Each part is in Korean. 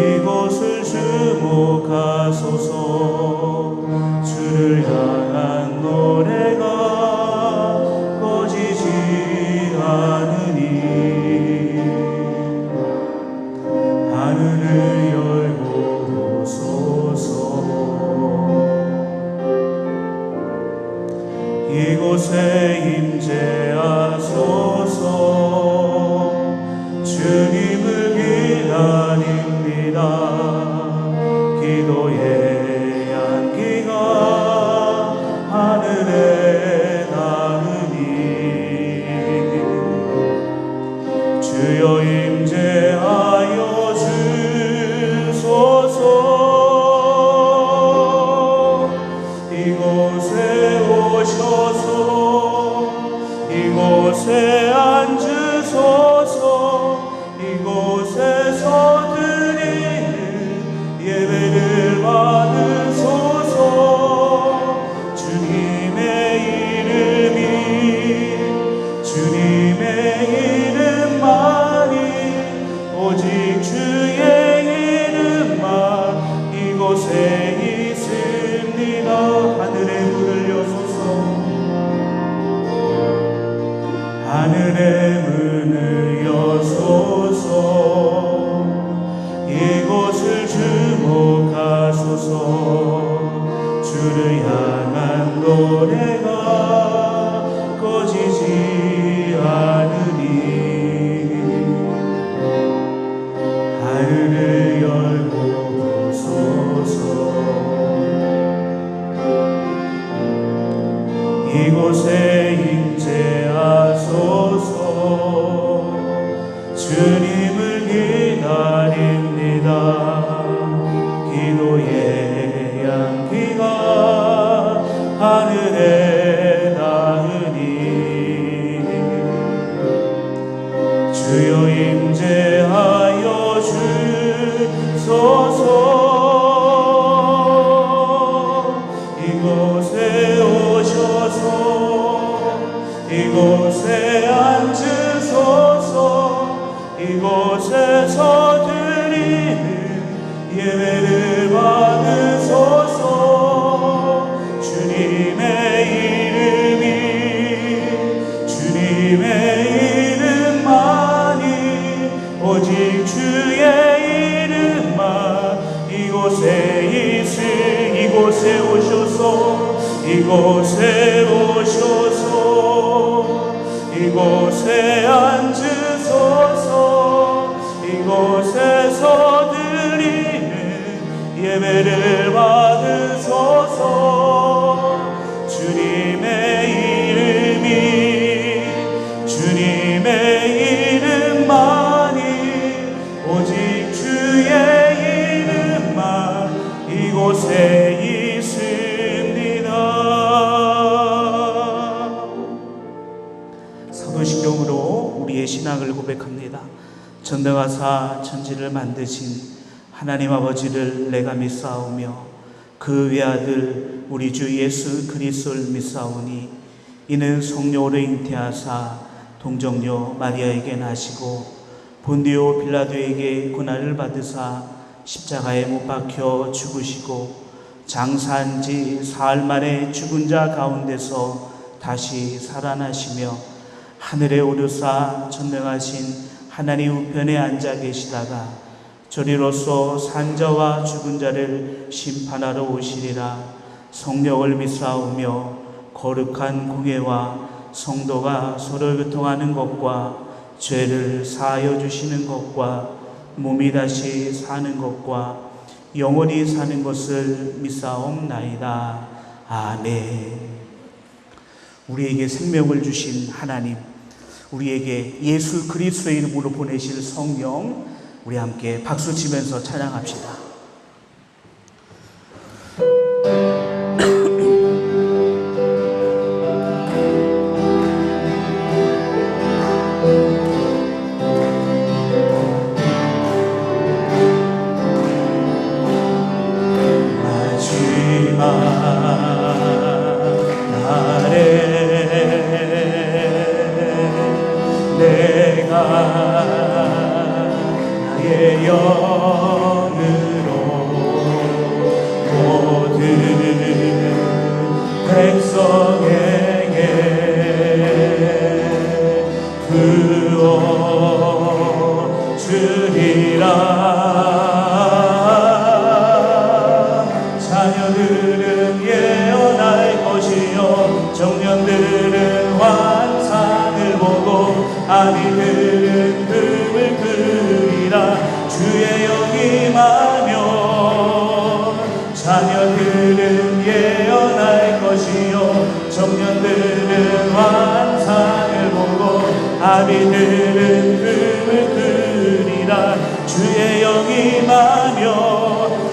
이곳을 주목하소서. 주를 향한 노래가 꺼지지 않으니 하늘을 열고 오소서. 이곳에 임재하소서. 주님을 기다립니다. 기도의 향기가 하늘에 닿으니 주여 임재하여 주소서. 이곳에 오셔서 이곳에 앉으소서. 이곳에서 드리는 예배를 받으소서. 주님의 이름만이 오직 주의 이름만 이곳에 있습니다. 하늘의 문을 여소서. 하늘의 문을 여소서. 이곳을 주목하소서. 주를 향한 노래가 꺼지지 않으니 하늘을 열고 오소서. 이곳에 임재하소서. 주님을 기다립니다. 기도의 향기가 하늘에 닿으니 주여 임재하여 주소서. 이곳에 오셔서 이곳에 앉으소서. 이곳에서 드리는 예배를 받으소서. 주님의 이름만이 오직 주의 이름만 이곳에 이곳에 오셔서 이곳에 오셔서 이곳에 앉으소서. 이곳에서 드리는 예배를 받으소서. 주님의 이름만이 오직 주의 이름만 이곳에 있습니다. 사도신경으로 우리의 신앙을 고백합니다. 전능하사 천지를 만드신 하나님 아버지를 내가 믿사오며 그 외아들 우리 주 예수 그리스도를 믿사오니 이는 성령으로 잉태하사 동정녀 마리아에게 나시고 본디오 빌라도에게 고난을 받으사 십자가에 못 박혀 죽으시고 장사한 지 사흘 만에 죽은 자 가운데서 다시 살아나시며 하늘에 오르사 전능하신 하나님 우편에 앉아 계시다가 저리로서 산자와 죽은 자를 심판하러 오시리라. 성령을 믿사오며 거룩한 공예와 성도가 서로 교통하는 것과 죄를 사하여 주시는 것과 몸이 다시 사는 것과 영원히 사는 것을 믿사옵나이다. 아멘. 우리에게 생명을 주신 하나님, 우리에게 예수 그리스도의 이름으로 보내실 성령, 우리 함께 박수치면서 찬양합시다. 내가 나의 영을 아비들은 금을 그리라. 주의 영이 임하며 자녀들은 예언할 것이요 청년들은 환상을 보고 아비들은 금을 그리라. 주의 영이 임하며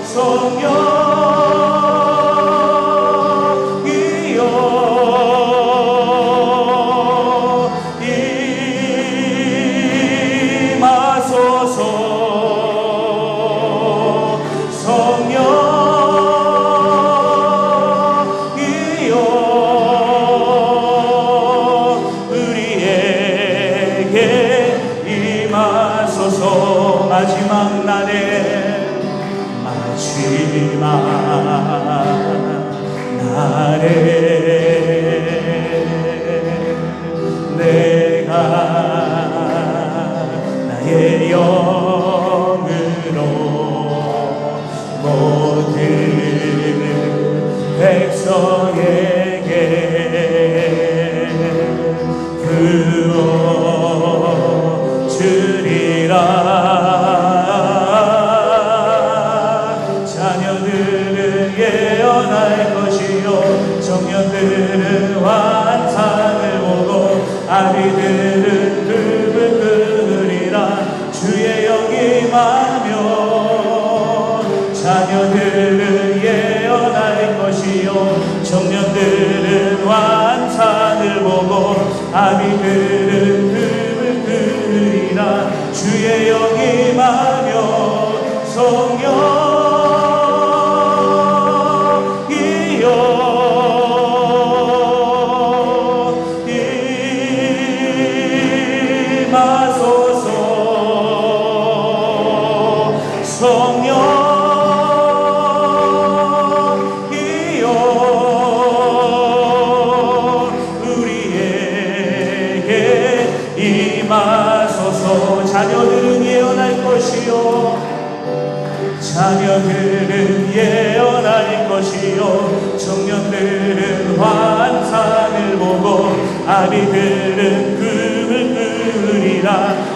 성령이여 임하소서. 성령이여 우리에게 임하소서. 마지막 날에 내가 나의 영으로 모든 백성에게 부어주리라. 자녀들은 예언할 것이요 청년들은 환상을 보고 아비들은 금을 그리라. 주의 영이 임하며 자녀들은 예언할 것이요 청년들은 환상을 보고 아비들은 금을 그리라. 주의 영이 임하며 성령이여 임하소서. 성령이여 우리에게 임하소서. 자녀들은 예언할 것이요 자녀들은 예언할 것이요 청년들은 환상을 보고 아비들은 금을 그리라.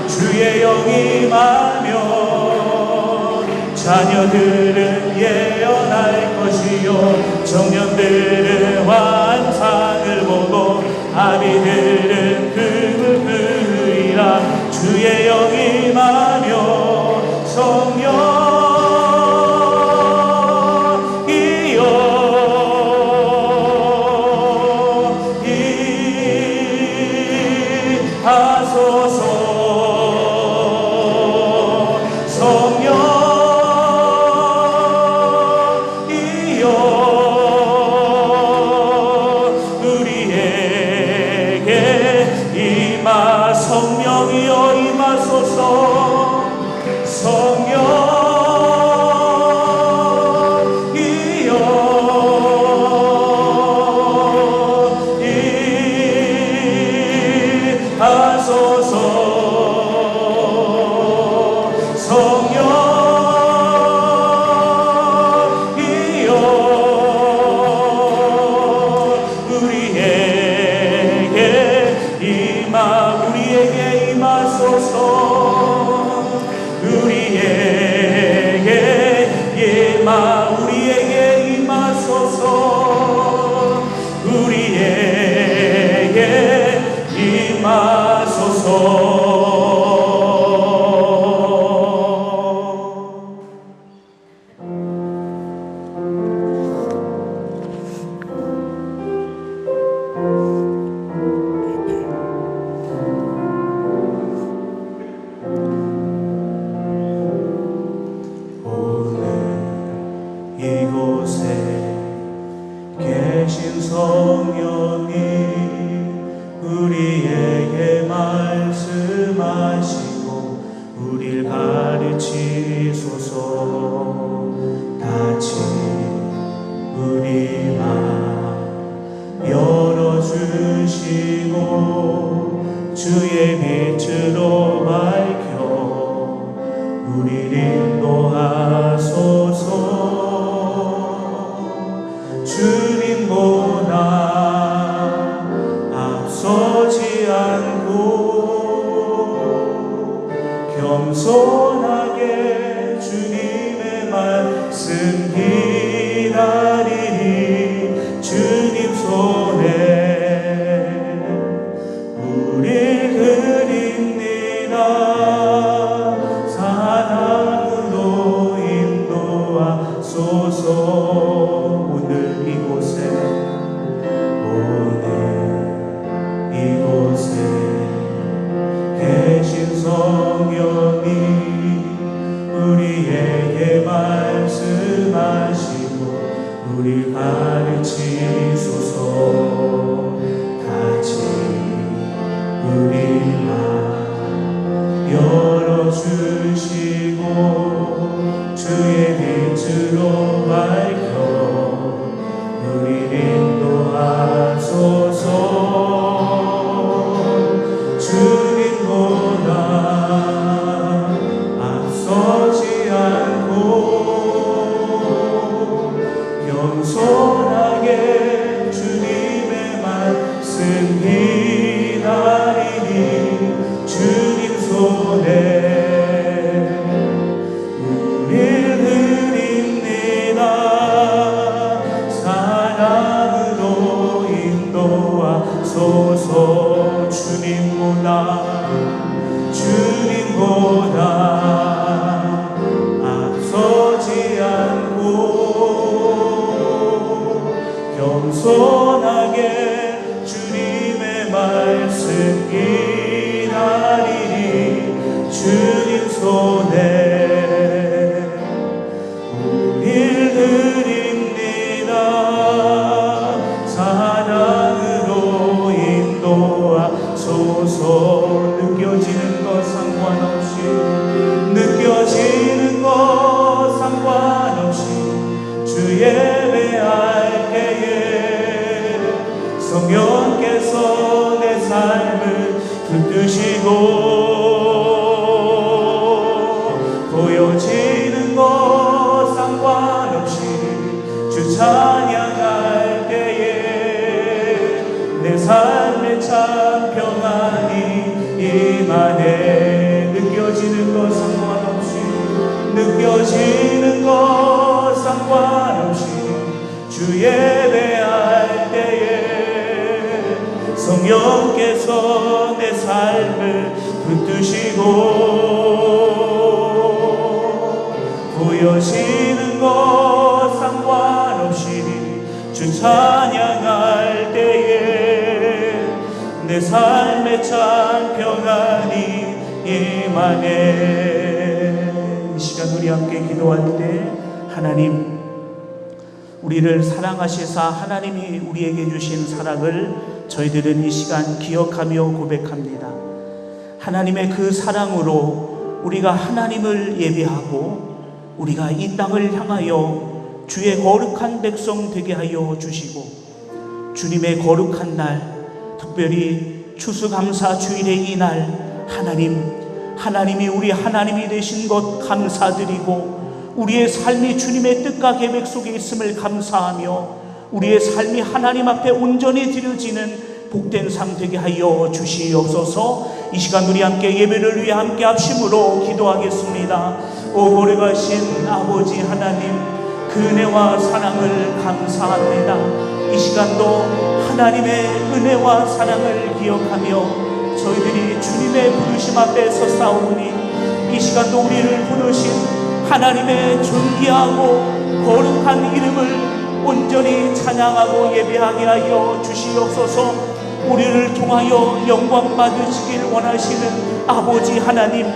주의 영이 임하며 자녀들은 예언할 것이요 청년들은 환상을 보고 아비들은 금을 그리라. 주의 영이 임하며 성령이여 임하소서. 성령이여 우리에게 성령이여 임하소서. 성령이여 임하소서. 성령이여 우리에게 임하소서. 우리에게 임하소서. 우리에게 임하소서. 이곳에 계신 성령님 우리에게 말씀하시고 우릴 가르치소서. 다시 우리 맘 열어주시고 주의 빛으로 밝혀 우릴 인도하소서. 주님보다 앞서지 않고 기다리니 주님 손에 우릴 드립니다. 사랑으로 인도하소서. 오늘 이곳에 계신 성령이 우리에게 말씀하시고 우리 가르치소서. 같이 우리 맘 열어주시고 주의 빛으로 밝혀 우리 인도하소서. 주님보다 앞서지 않고 겸손하게 주님의 말씀 기다리니 주님 손에 우릴 드립니다. 사랑으로 인도하소서. 주님보다 앞서지 않고 겸손하게 주님의 말씀 기다리니 주님 손에 우릴 드립니다. 사랑으로 인도하소서. 느껴지는 것 상관없이 주 예배할 때에 성령께서 내 삶을 붙드시고 보여지는 것 상관없이 주 찬양할 때에 내 삶에 참 평안이 임하네. 느껴지는 것 상관없이 주 예배할 때에 성령께서 내 삶을 붙드시고 보여지는 것 상관없이 주 찬양할 때에 내 삶에 참 평안이 임하네. 이 시간 우리 함께 기도할 때 하나님, 우리를 사랑하시사 하나님이 우리에게 주신 사랑을 저희들은 이 시간 기억하며 고백합니다. 하나님의 그 사랑으로 우리가 하나님을 예배하고 우리가 이 땅을 향하여 주의 거룩한 백성 되게 하여 주시고 주님의 거룩한 날, 특별히 추수감사 주일의 이 날 하나님이 우리 하나님이 되신 것 감사드리고 우리의 삶이 주님의 뜻과 계획 속에 있음을 감사하며 우리의 삶이 하나님 앞에 온전히 드려지는 복된 삶 되게 하여 주시옵소서. 이 시간 우리 함께 예배를 위해 함께 합심으로 기도하겠습니다. 오 거룩하신 아버지 하나님, 그 은혜와 사랑을 감사합니다. 이 시간도 하나님의 은혜와 사랑을 기억하며 저희들이 주님의 부르심 앞에 섰사오니 이 시간도 우리를 부르신 하나님의 존귀하고 거룩한 이름을 온전히 찬양하고 예배하게 하여 주시옵소서. 우리를 통하여 영광 받으시길 원하시는 아버지 하나님,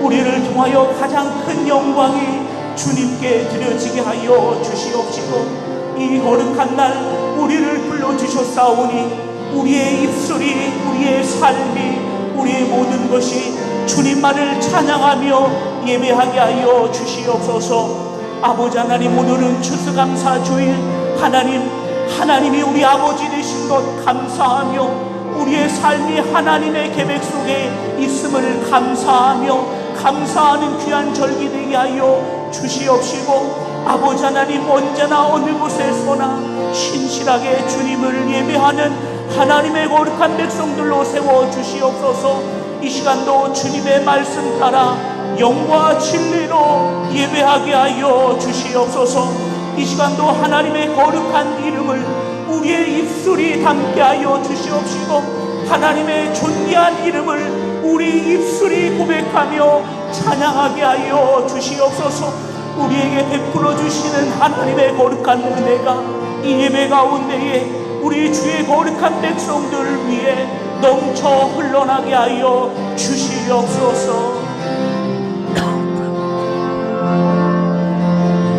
우리를 통하여 가장 큰 영광이 주님께 드려지게 하여 주시옵시고 이 거룩한 날 우리를 불러주셨사오니 우리의 입술이, 우리의 삶이, 우리의 모든 것이 주님만을 찬양하며 예배하게 하여 주시옵소서. 아버지 하나님, 오늘은 추수감사 주일, 하나님이 우리 아버지 되신 것 감사하며 우리의 삶이 하나님의 계획 속에 있음을 감사하며 감사하는 귀한 절기 되게 하여 주시옵시고 아버지 하나님, 언제나 어느 곳에서나 신실하게 주님을 예배하는 하나님의 거룩한 백성들로 세워주시옵소서. 이 시간도 주님의 말씀 따라 영과 진리로 예배하게 하여 주시옵소서. 이 시간도 하나님의 거룩한 이름을 우리의 입술이 담게 하여 주시옵시고, 하나님의 존귀한 이름을 우리 입술이 고백하며 찬양하게 하여 주시옵소서. 우리에게 베풀어 주시는 하나님의 거룩한 은혜가 이 예배 가운데에 우리 주의 거룩한 백성들 위해 넘쳐 흘러나게 하여 주시옵소서.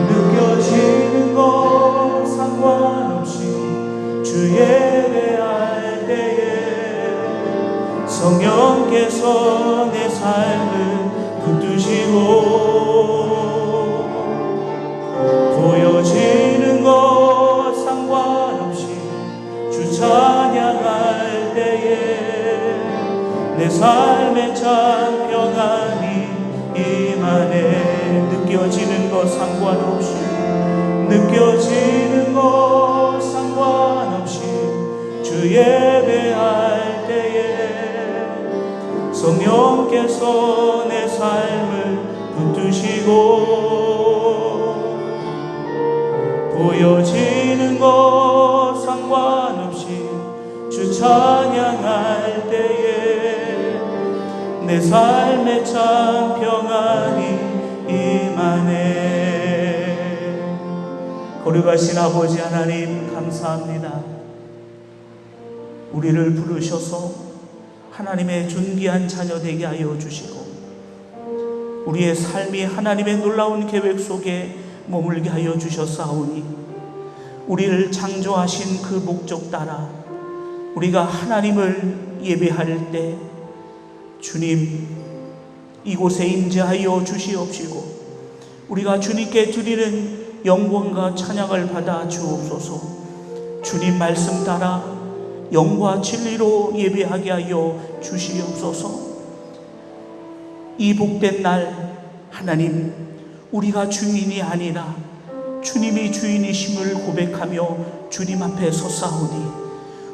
느껴지는 것 상관없이 주 예배할 때에 성령께서 내 삶을 붙드시고, 보여지는 것 상관없이 주 찬양할 때에 내 삶에 참 평안이 임하네. 느껴지는 것 상관없이, 느껴지는 것 상관없이 주 예배할 때에 성령께서 내 삶을 붙드시고, 보여지는 것 상관없이 주 찬양할 때에 내 삶에 참 평안이 임하네. 거룩하신 아버지 하나님, 감사합니다. 우리를 부르셔서 하나님의 존귀한 자녀 되게 하여 주시고, 우리의 삶이 하나님의 놀라운 계획 속에 머물게 하여 주셨사오니, 우리를 창조하신 그 목적 따라 우리가 하나님을 예배할 때 주님 이곳에 임재하여 주시옵시고, 우리가 주님께 드리는 영광과 찬양을 받아 주옵소서. 주님 말씀 따라 영과 진리로 예배하게 하여 주시옵소서. 이 복된 날 하나님, 우리가 주인이 아니라 주님이 주인이심을 고백하며 주님 앞에 섰사오니,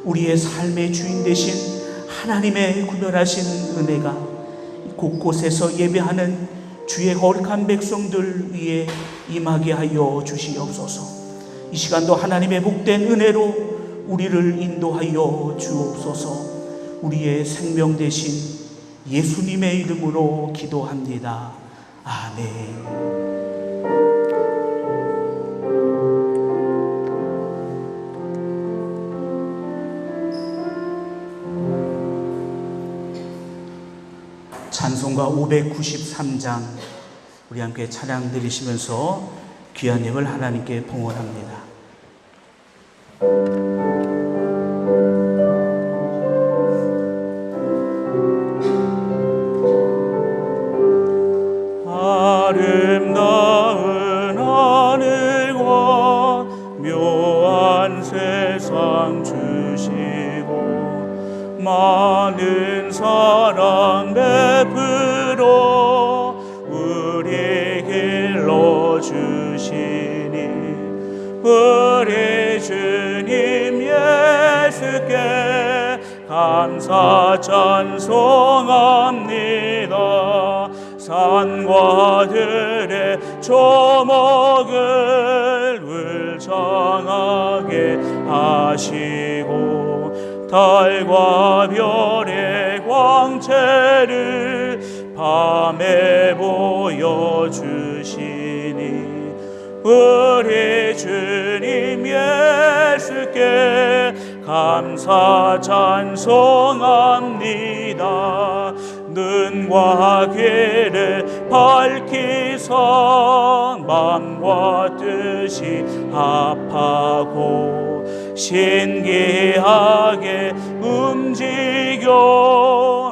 우리의 삶의 주인 되신 하나님의 구별하신 은혜가 곳곳에서 예배하는 주의 거룩한 백성들 위에 임하게 하여 주시옵소서. 이 시간도 하나님의 복된 은혜로 우리를 인도하여 주옵소서. 우리의 생명 되신 예수님의 이름으로 기도합니다. 아멘. 찬송가 593장 우리 함께 찬양 드리시면서 귀한 예물 하나님께 봉헌합니다. 아름다운 하늘과 묘한 세상 주시고 많은 사랑 베풀어 우리 길러 주시니 우리 주님 예수께 감사 찬송합니다. 산과 들의 조목을 울창하게 하시고 달과 별의 광채를 밤에 보여주시니 우리 주님 예수께 감사 찬송합니다. 눈과 귀를 밝히사 마음과 뜻이 합하고 신기하게 움직여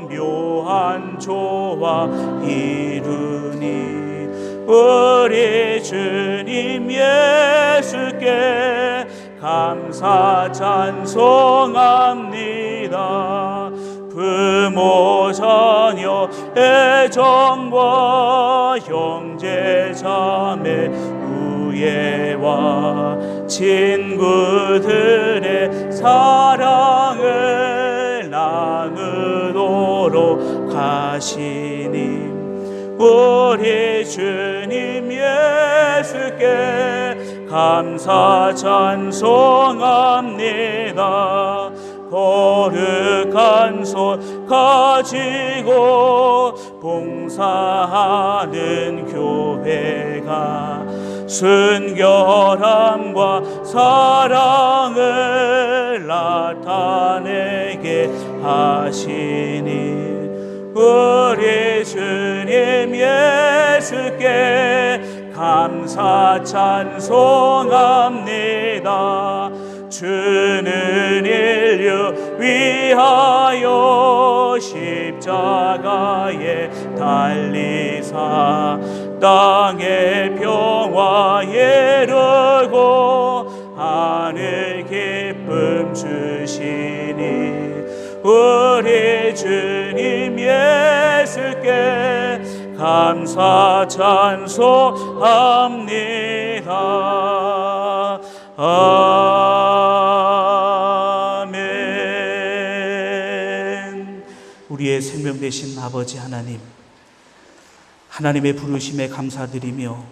묘한 조화 이루니 우리 주님 예수께 감사 찬송합니다. 부모 자녀 애정과 형제 자매 우애와 친구들의 사랑을 나누도록 하시니 우리 주님 예수께 감사 찬송합니다. 거룩한 손 가지고 봉사하는 교회가 순결함과 사랑을 나타내게 하시니 우리 주님 예수께 감사 찬송합니다. 주는 인류 위하여 십자가에 달리사 땅의 평화에 이르고 하늘 기쁨 주시니 우리 주님 예수께 감사 찬송합니다. 아멘. 우리의 생명 되신 아버지 하나님, 하나님의 부르심에 감사드리며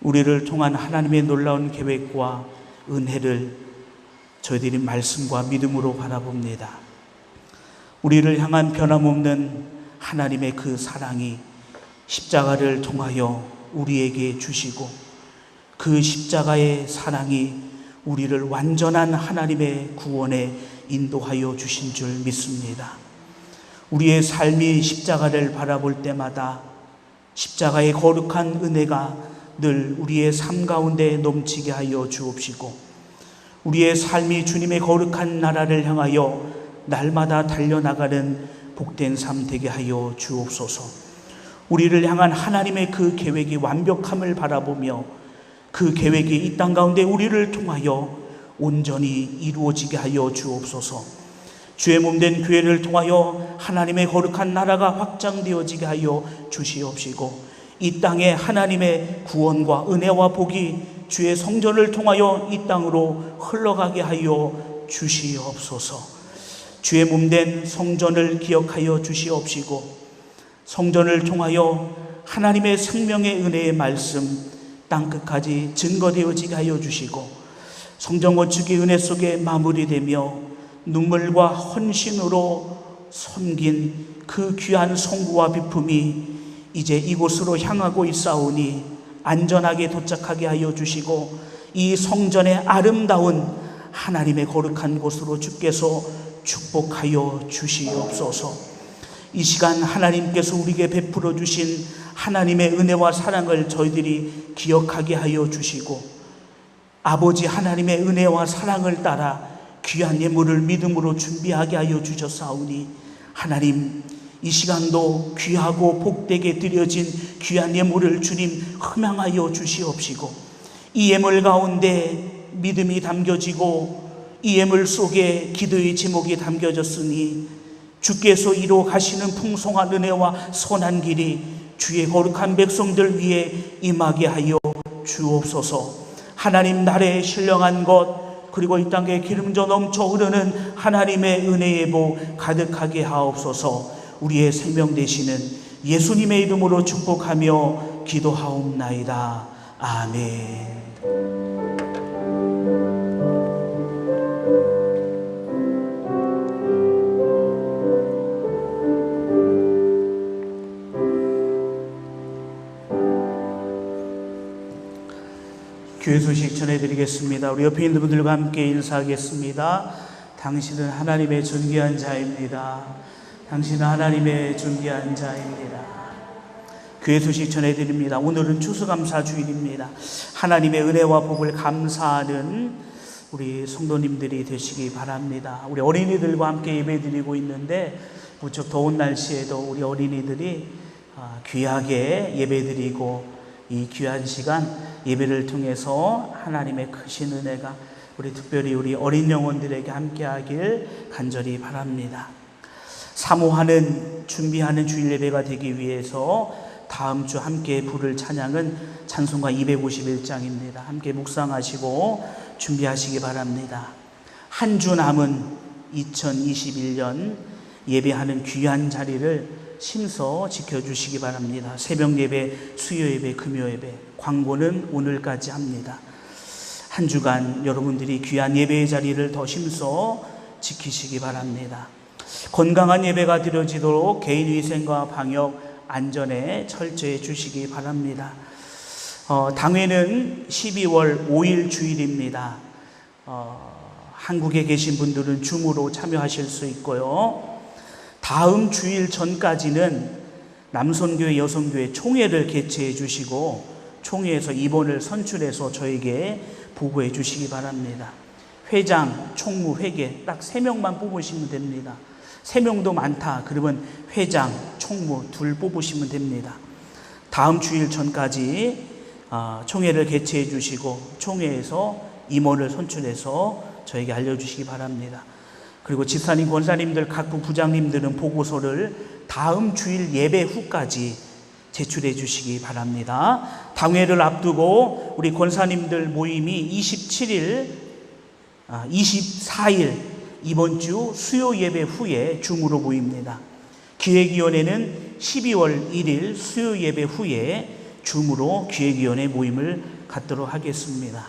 우리를 통한 하나님의 놀라운 계획과 은혜를 저희들이 말씀과 믿음으로 바라봅니다. 우리를 향한 변함없는 하나님의 그 사랑이 십자가를 통하여 우리에게 주시고 그 십자가의 사랑이 우리를 완전한 하나님의 구원에 인도하여 주신 줄 믿습니다. 우리의 삶이 십자가를 바라볼 때마다 십자가의 거룩한 은혜가 늘 우리의 삶 가운데 넘치게 하여 주옵시고 우리의 삶이 주님의 거룩한 나라를 향하여 날마다 달려나가는 복된 삶 되게 하여 주옵소서. 우리를 향한 하나님의 그 계획이 완벽함을 바라보며 그 계획이 이 땅 가운데 우리를 통하여 온전히 이루어지게 하여 주옵소서. 주의 몸된 교회를 통하여 하나님의 거룩한 나라가 확장되어지게 하여 주시옵시고 이 땅에 하나님의 구원과 은혜와 복이 주의 성전을 통하여 이 땅으로 흘러가게 하여 주시옵소서. 주의 몸된 성전을 기억하여 주시옵시고 성전을 통하여 하나님의 생명의 은혜의 말씀 땅끝까지 증거되어지게 하여 주시고 성전 건축의 은혜 속에 마무리되며 눈물과 헌신으로 섬긴 그 귀한 성부와 비품이 이제 이곳으로 향하고 있사오니 안전하게 도착하게 하여 주시고 이 성전의 아름다운 하나님의 거룩한 곳으로 주께서 축복하여 주시옵소서. 이 시간 하나님께서 우리에게 베풀어 주신 하나님의 은혜와 사랑을 저희들이 기억하게 하여 주시고 아버지 하나님의 은혜와 사랑을 따라 귀한 예물을 믿음으로 준비하게 하여 주셨사오니 하나님 이 시간도 귀하고 복되게 드려진 귀한 예물을 주님 흠양하여 주시옵시고 이 예물 가운데 믿음이 담겨지고 이 예물 속에 기도의 제목이 담겨졌으니 주께서 이루 가시는 풍성한 은혜와 선한 길이 주의 거룩한 백성들 위에 임하게 하여 주옵소서. 하나님 나라에 신령한 것 그리고 이 땅에 기름져 넘쳐 흐르는 하나님의 은혜의 복 가득하게 하옵소서. 우리의 생명 되시는 예수님의 이름으로 축복하며 기도하옵나이다. 아멘. 교회 소식 전해드리겠습니다. 우리 옆에 있는 분들과 함께 인사하겠습니다. 당신은 하나님의 존귀한 자입니다. 당신은 하나님의 존귀한 자입니다. 교회 소식 전해드립니다. 오늘은 추수감사주일입니다. 하나님의 은혜와 복을 감사하는 우리 성도님들이 되시기 바랍니다. 우리 어린이들과 함께 예배드리고 있는데 무척 더운 날씨에도 우리 어린이들이 귀하게 예배드리고 이 귀한 시간 예배를 통해서 하나님의 크신 은혜가 우리 특별히 우리 어린 영혼들에게 함께하길 간절히 바랍니다. 사모하는 준비하는 주일 예배가 되기 위해서 다음 주 함께 부를 찬양은 찬송가 251장입니다. 함께 묵상하시고 준비하시기 바랍니다. 한 주 남은 2021년 예배하는 귀한 자리를 심서 지켜주시기 바랍니다. 새벽 예배, 수요 예배, 금요 예배, 광고는 오늘까지 합니다. 한 주간 여러분들이 귀한 예배의 자리를 더 심서 지키시기 바랍니다. 건강한 예배가 드려지도록 개인위생과 방역, 안전에 철저해 주시기 바랍니다. 당회는 12월 5일 주일입니다. 한국에 계신 분들은 줌으로 참여하실 수 있고요. 다음 주일 전까지는 남선교회, 여성교회 총회를 개최해 주시고 총회에서 임원을 선출해서 저에게 보고해 주시기 바랍니다. 회장, 총무, 회계 딱 3명만 뽑으시면 됩니다. 3명도 많다 그러면 회장, 총무 둘 뽑으시면 됩니다. 다음 주일 전까지 총회를 개최해 주시고 총회에서 임원을 선출해서 저에게 알려주시기 바랍니다. 그리고 집사님, 권사님들, 각부 부장님들은 보고서를 다음 주일 예배 후까지 제출해 주시기 바랍니다. 당회를 앞두고 우리 권사님들 모임이 24일 이번 주 수요 예배 후에 줌으로 모입니다. 기획위원회는 12월 1일 수요 예배 후에 줌으로 기획위원회 모임을 갖도록 하겠습니다.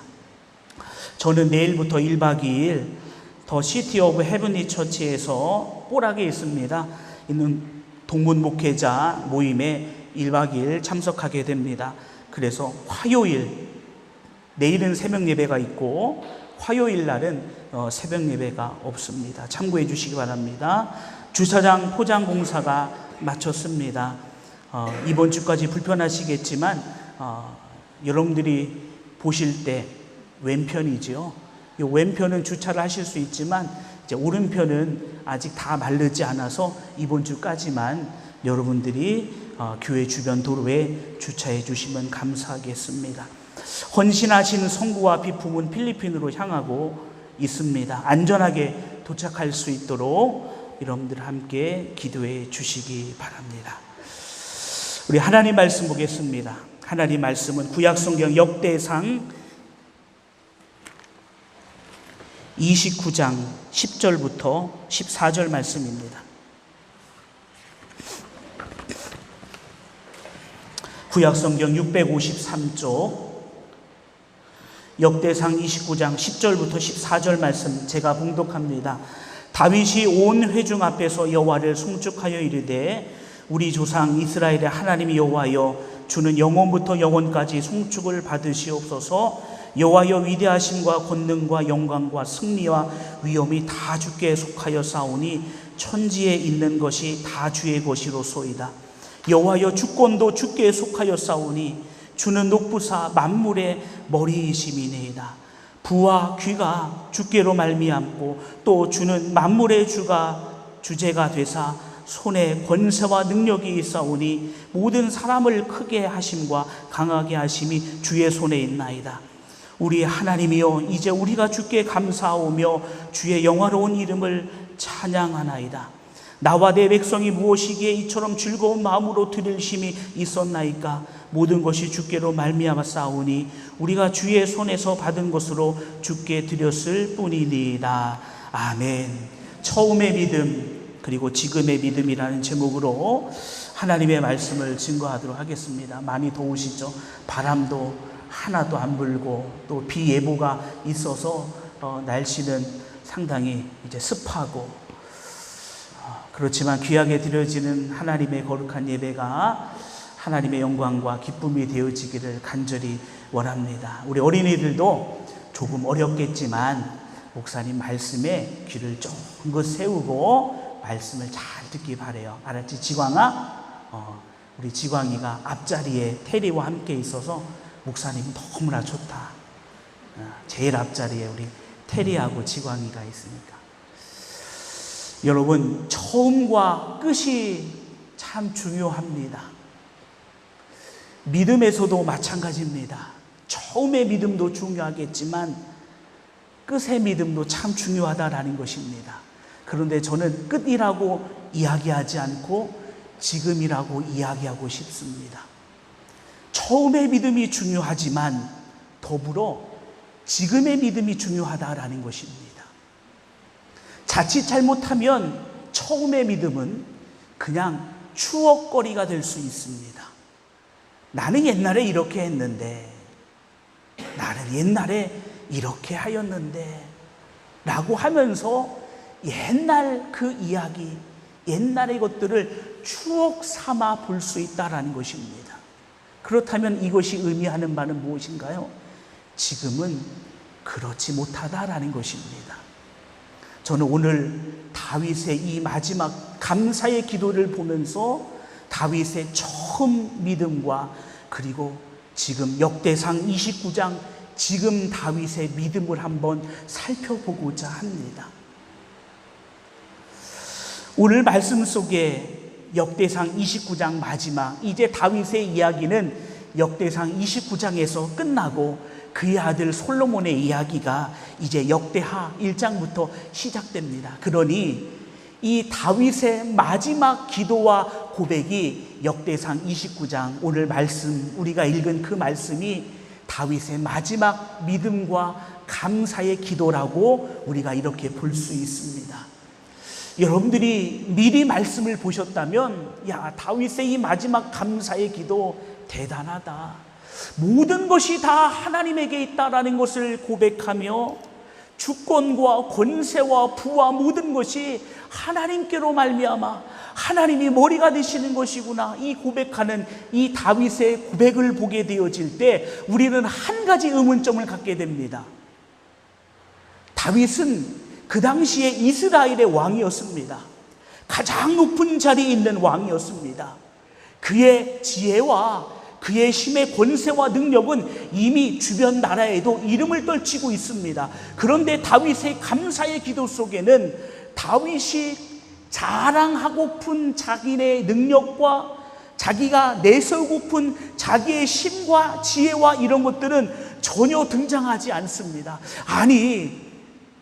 저는 내일부터 1박 2일 더 시티 오브 헤븐리 처치에서 뽀락에 있는 동문 목회자 모임에 1박 2일 참석하게 됩니다. 그래서 화요일, 내일은 새벽 예배가 있고 화요일 날은 새벽 예배가 없습니다. 참고해 주시기 바랍니다. 주차장 포장 공사가 마쳤습니다. 이번 주까지 불편하시겠지만 여러분들이 보실 때 왼편이죠. 이 왼편은 주차를 하실 수 있지만 이제 오른편은 아직 다 마르지 않아서 이번 주까지만 여러분들이 교회 주변 도로에 주차해 주시면 감사하겠습니다. 헌신하신 성부와 비품은 필리핀으로 향하고 있습니다. 안전하게 도착할 수 있도록 여러분들 함께 기도해 주시기 바랍니다. 우리 하나님 말씀 보겠습니다. 하나님 말씀은 구약성경 역대상 29장 10절부터 14절 말씀입니다. 구약성경 653쪽 역대상 29장 10절부터 14절 말씀 제가 봉독합니다. 다윗이 온 회중 앞에서 여호와를 송축하여 이르되 우리 조상 이스라엘의 하나님 여호와여 주는 영원부터 영원까지 송축을 받으시옵소서. 여호와여 위대하심과 권능과 영광과 승리와 위엄이 다 주께 속하여 싸우니 천지에 있는 것이 다 주의 것이로소이다. 여호와여 주권도 주께 속하여 싸우니 주는 높으사 만물의 머리이심이니이다. 부와 귀가 주께로 말미암고 또 주는 만물의 주제가 되사 손에 권세와 능력이 있사오니 모든 사람을 크게 하심과 강하게 하심이 주의 손에 있나이다. 우리 하나님이여 이제 우리가 주께 감사하오며 주의 영화로운 이름을 찬양하나이다. 나와 내 백성이 무엇이기에 이처럼 즐거운 마음으로 드릴 힘이 있었나이까. 모든 것이 주께로 말미암아 싸우니 우리가 주의 손에서 받은 것으로 주께 드렸을 뿐이니이다. 아멘. 처음의 믿음 그리고 지금의 믿음이라는 제목으로 하나님의 말씀을 증거하도록 하겠습니다. 많이 더우시죠? 바람도 하나도 안 불고 또 비 예보가 있어서 날씨는 상당히 이제 습하고 그렇지만 귀하게 드려지는 하나님의 거룩한 예배가 하나님의 영광과 기쁨이 되어지기를 간절히 원합니다. 우리 어린이들도 조금 어렵겠지만 목사님 말씀에 귀를 쫑긋 세우고 말씀을 잘 듣기 바래요. 알았지 지광아? 우리 지광이가 앞자리에 테리와 함께 있어서 목사님 너무나 좋다. 제일 앞자리에 우리 테리하고 지광이가 있으니까. 여러분 처음과 끝이 참 중요합니다. 믿음에서도 마찬가지입니다. 처음의 믿음도 중요하겠지만 끝의 믿음도 참 중요하다라는 것입니다. 그런데 저는 끝이라고 이야기하지 않고 지금이라고 이야기하고 싶습니다. 처음의 믿음이 중요하지만 더불어 지금의 믿음이 중요하다라는 것입니다. 자칫 잘못하면 처음의 믿음은 그냥 추억거리가 될 수 있습니다. 나는 옛날에 이렇게 했는데, 나는 옛날에 이렇게 하였는데 라고 하면서 옛날 그 이야기, 옛날의 것들을 추억 삼아 볼 수 있다는 것입니다. 그렇다면 이것이 의미하는 바는 무엇인가요? 지금은 그렇지 못하다라는 것입니다. 저는 오늘 다윗의 이 마지막 감사의 기도를 보면서 다윗의 처음 믿음과 그리고 지금 역대상 29장 지금 다윗의 믿음을 한번 살펴보고자 합니다. 오늘 말씀 속에 역대상 29장 마지막, 이제 다윗의 이야기는 역대상 29장에서 끝나고 그의 아들 솔로몬의 이야기가 이제 역대하 1장부터 시작됩니다. 그러니 이 다윗의 마지막 기도와 고백이 역대상 29장, 오늘 말씀, 우리가 읽은 그 말씀이 다윗의 마지막 믿음과 감사의 기도라고 우리가 이렇게 볼 수 있습니다. 여러분들이 미리 말씀을 보셨다면, 야, 다윗의 이 마지막 감사의 기도 대단하다. 모든 것이 다 하나님에게 있다라는 것을 고백하며 주권과 권세와 부와 모든 것이 하나님께로 말미암아 하나님이 머리가 되시는 것이구나, 이 고백하는 이 다윗의 고백을 보게 되어질 때 우리는 한 가지 의문점을 갖게 됩니다. 다윗은 그 당시에 이스라엘의 왕이었습니다. 가장 높은 자리에 있는 왕이었습니다. 그의 지혜와 그의 힘의 권세와 능력은 이미 주변 나라에도 이름을 떨치고 있습니다. 그런데 다윗의 감사의 기도 속에는 다윗이 자랑하고픈 자기의 능력과 자기가 내세우고픈 자기의 힘과 지혜와 이런 것들은 전혀 등장하지 않습니다. 아니,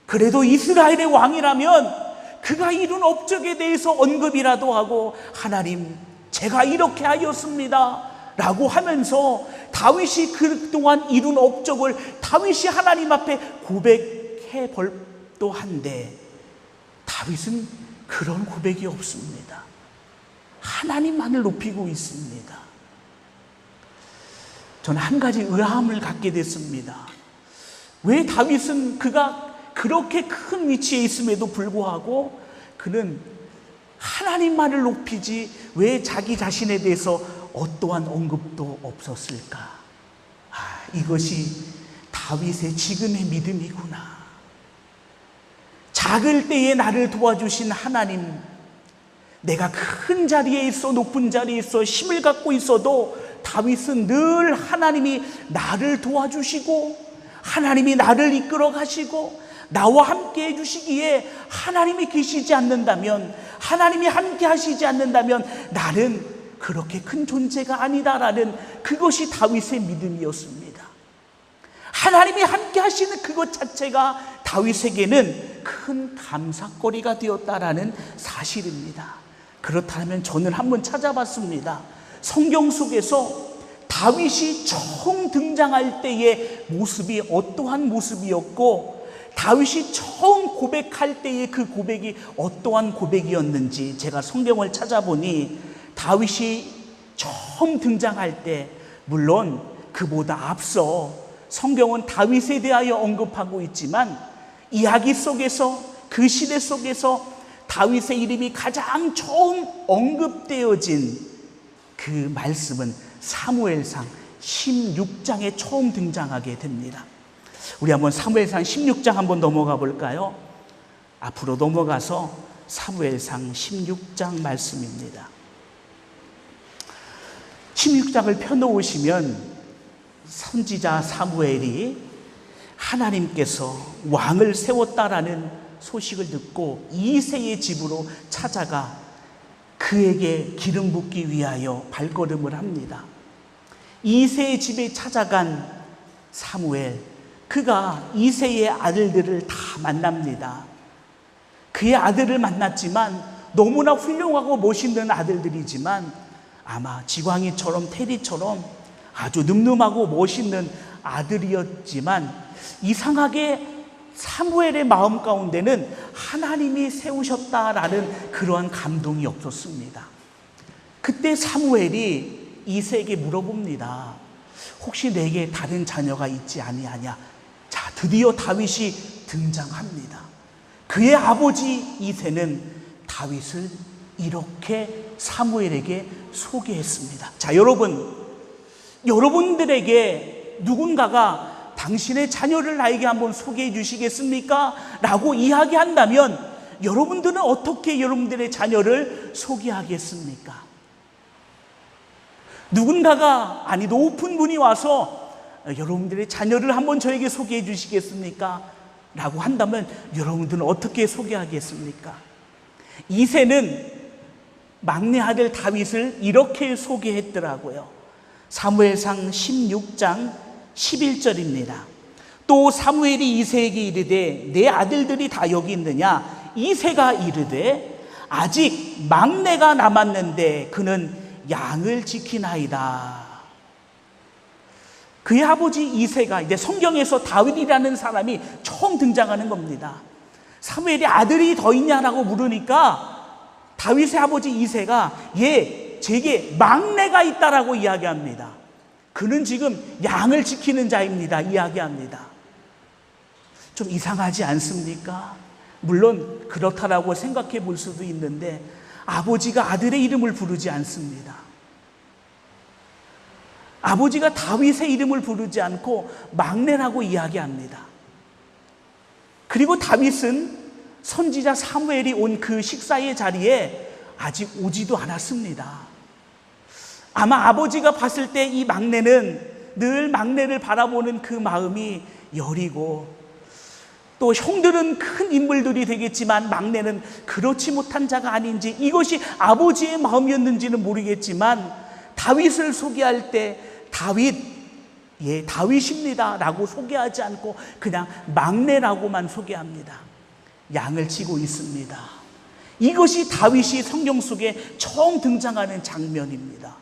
그래도 이스라엘의 왕이라면 그가 이룬 업적에 대해서 언급이라도 하고, 하나님, 제가 이렇게 하였습니다 라고 하면서 다윗이 그동안 이룬 업적을 다윗이 하나님 앞에 고백해 볼도 한데, 다윗은 그런 고백이 없습니다. 하나님만을 높이고 있습니다. 저는 한 가지 의아함을 갖게 됐습니다. 왜 다윗은 그가 그렇게 큰 위치에 있음에도 불구하고 그는 하나님만을 높이지 왜 자기 자신에 대해서 어떠한 언급도 없었을까? 이것이 다윗의 지금의 믿음이구나. 작을 때에 나를 도와주신 하나님, 내가 큰 자리에 있어, 높은 자리에 있어 힘을 갖고 있어도 다윗은 늘 하나님이 나를 도와주시고 하나님이 나를 이끌어 가시고 나와 함께 해주시기에, 하나님이 계시지 않는다면, 하나님이 함께 하시지 않는다면 나는 그렇게 큰 존재가 아니다라는 그것이 다윗의 믿음이었습니다. 하나님이 함께 하시는 그것 자체가 다윗에게는 큰 감사거리가 되었다라는 사실입니다. 그렇다면 저는 한번 찾아봤습니다. 성경 속에서 다윗이 처음 등장할 때의 모습이 어떠한 모습이었고, 다윗이 처음 고백할 때의 그 고백이 어떠한 고백이었는지 제가 성경을 찾아보니, 다윗이 처음 등장할 때, 물론 그보다 앞서 성경은 다윗에 대하여 언급하고 있지만, 이야기 속에서, 그 시대 속에서 다윗의 이름이 가장 처음 언급되어진 그 말씀은 사무엘상 16장에 처음 등장하게 됩니다. 우리 한번 사무엘상 16장 한번 넘어가 볼까요? 앞으로 넘어가서 사무엘상 16장 말씀입니다. 16장을 펴놓으시면 선지자 사무엘이 하나님께서 왕을 세웠다라는 소식을 듣고 이새의 집으로 찾아가 그에게 기름 붓기 위하여 발걸음을 합니다. 이새의 집에 찾아간 사무엘, 그가 이새의 아들들을 다 만납니다. 그의 아들을 만났지만 너무나 훌륭하고 멋있는 아들들이지만 아마 지광이처럼 테리처럼 아주 늠름하고 멋있는 아들이었지만, 이상하게 사무엘의 마음 가운데는 하나님이 세우셨다라는 그러한 감동이 없었습니다. 그때 사무엘이 이새에게 물어봅니다. 혹시 내게 다른 자녀가 있지 아니하냐? 자, 드디어 다윗이 등장합니다. 그의 아버지 이새는 다윗을 이렇게 사무엘에게 소개했습니다. 자, 여러분들에게 누군가가 당신의 자녀를 나에게 한번 소개해 주시겠습니까? 라고 이야기한다면 여러분들은 어떻게 여러분들의 자녀를 소개하겠습니까? 누군가가, 아니 높은 분이 와서 여러분들의 자녀를 한번 저에게 소개해 주시겠습니까? 라고 한다면 여러분들은 어떻게 소개하겠습니까? 이새는 막내 아들 다윗을 이렇게 소개했더라고요. 사무엘상 16장 11절입니다. 또 사무엘이 이새에게 이르되 내 아들들이 다 여기 있느냐? 이새가 이르되 아직 막내가 남았는데 그는 양을 지키나이다. 그의 아버지 이새가, 이제 성경에서 다윗이라는 사람이 처음 등장하는 겁니다. 사무엘이 아들이 더 있냐라고 물으니까 다윗의 아버지 이새가 제게 막내가 있다라고 이야기합니다. 그는 지금 양을 지키는 자입니다. 이야기합니다. 좀 이상하지 않습니까? 물론 그렇다라고 생각해 볼 수도 있는데 아버지가 아들의 이름을 부르지 않습니다. 아버지가 다윗의 이름을 부르지 않고 막내라고 이야기합니다. 그리고 다윗은 선지자 사무엘이 온 그 식사의 자리에 아직 오지도 않았습니다. 아마 아버지가 봤을 때 이 막내는 늘 막내를 바라보는 그 마음이 여리고, 또 형들은 큰 인물들이 되겠지만 막내는 그렇지 못한 자가 아닌지, 이것이 아버지의 마음이었는지는 모르겠지만 다윗을 소개할 때 다윗입니다 라고 소개하지 않고 그냥 막내라고만 소개합니다. 양을 치고 있습니다. 이것이 다윗이 성경 속에 처음 등장하는 장면입니다.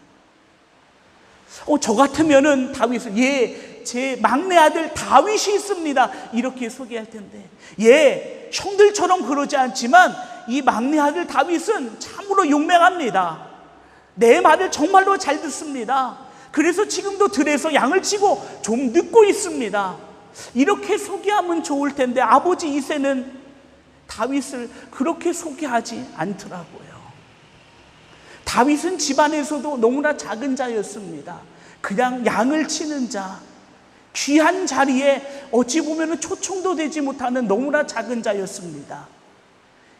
저 같으면은 다윗을 제 막내 아들 다윗이 있습니다 이렇게 소개할 텐데, 형들처럼 그러지 않지만 이 막내 아들 다윗은 참으로 용맹합니다. 내 말을 정말로 잘 듣습니다. 그래서 지금도 들에서 양을 치고 좀 늦고 있습니다. 이렇게 소개하면 좋을 텐데 아버지 이새는 다윗을 그렇게 소개하지 않더라고요. 다윗은 집안에서도 너무나 작은 자였습니다. 그냥 양을 치는 자, 귀한 자리에 어찌 보면 초청도 되지 못하는 너무나 작은 자였습니다.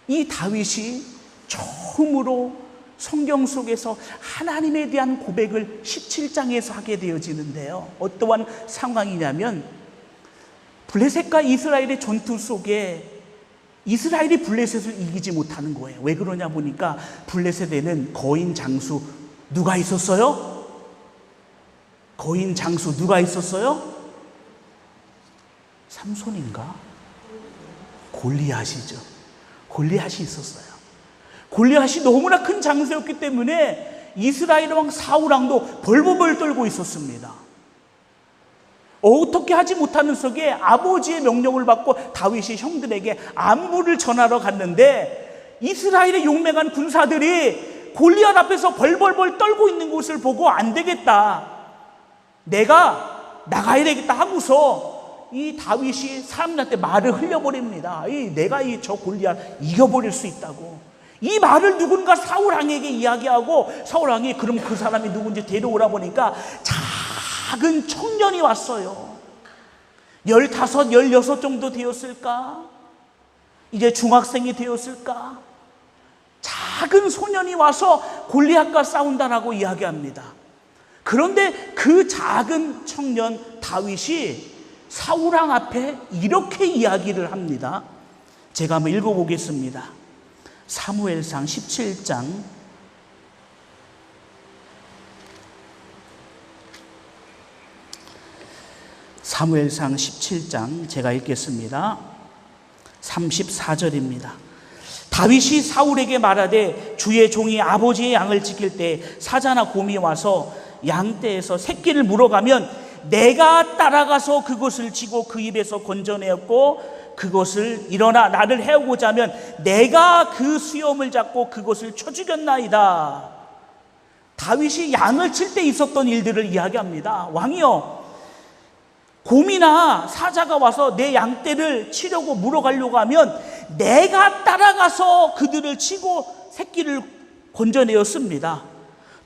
이 다윗이 처음으로 성경 속에서 하나님에 대한 고백을 17장에서 하게 되어지는데요. 어떠한 상황이냐면, 블레셋과 이스라엘의 전투 속에 이스라엘이 블레셋을 이기지 못하는 거예요. 왜 그러냐 보니까 블레셋에는 거인 장수 누가 있었어요? 거인 장수 누가 있었어요? 삼손인가? 골리앗이죠. 골리앗이 있었어요. 골리앗이 너무나 큰 장수였기 때문에 이스라엘 왕 사울 왕도 벌벌벌 떨고 있었습니다. 어떻게 하지 못하는 속에 아버지의 명령을 받고 다윗이 형들에게 안부를 전하러 갔는데, 이스라엘의 용맹한 군사들이 골리앗 앞에서 벌벌벌 떨고 있는 것을 보고 안 되겠다, 내가 나가야 되겠다 하고서 이 다윗이 사람들한테 말을 흘려버립니다. 내가 저 골리앗 이겨버릴 수 있다고. 이 말을 누군가 사울 왕에게 이야기하고, 사울 왕이 그럼 그 사람이 누군지 데려오라 보니까 작은 청년이 왔어요. 15, 16 정도 되었을까? 이제 중학생이 되었을까? 작은 소년이 와서 골리앗과 싸운다라고 이야기합니다. 그런데 그 작은 청년 다윗이 사울 왕 앞에 이렇게 이야기를 합니다. 제가 한번 읽어보겠습니다. 사무엘상 17장 17장 제가 읽겠습니다. 34절입니다. 다윗이 사울에게 말하되 주의 종이 아버지의 양을 지킬 때 사자나 곰이 와서 양떼에서 새끼를 물어가면 내가 따라가서 그것을 치고 그 입에서 건져내었고, 그것을 일어나 나를 해오고자 하면 내가 그 수염을 잡고 그것을 쳐 죽였나이다. 다윗이 양을 칠 때 있었던 일들을 이야기합니다. 왕이여, 곰이나 사자가 와서 내 양떼를 치려고 물어가려고 하면 내가 따라가서 그들을 치고 새끼를 건져내었습니다.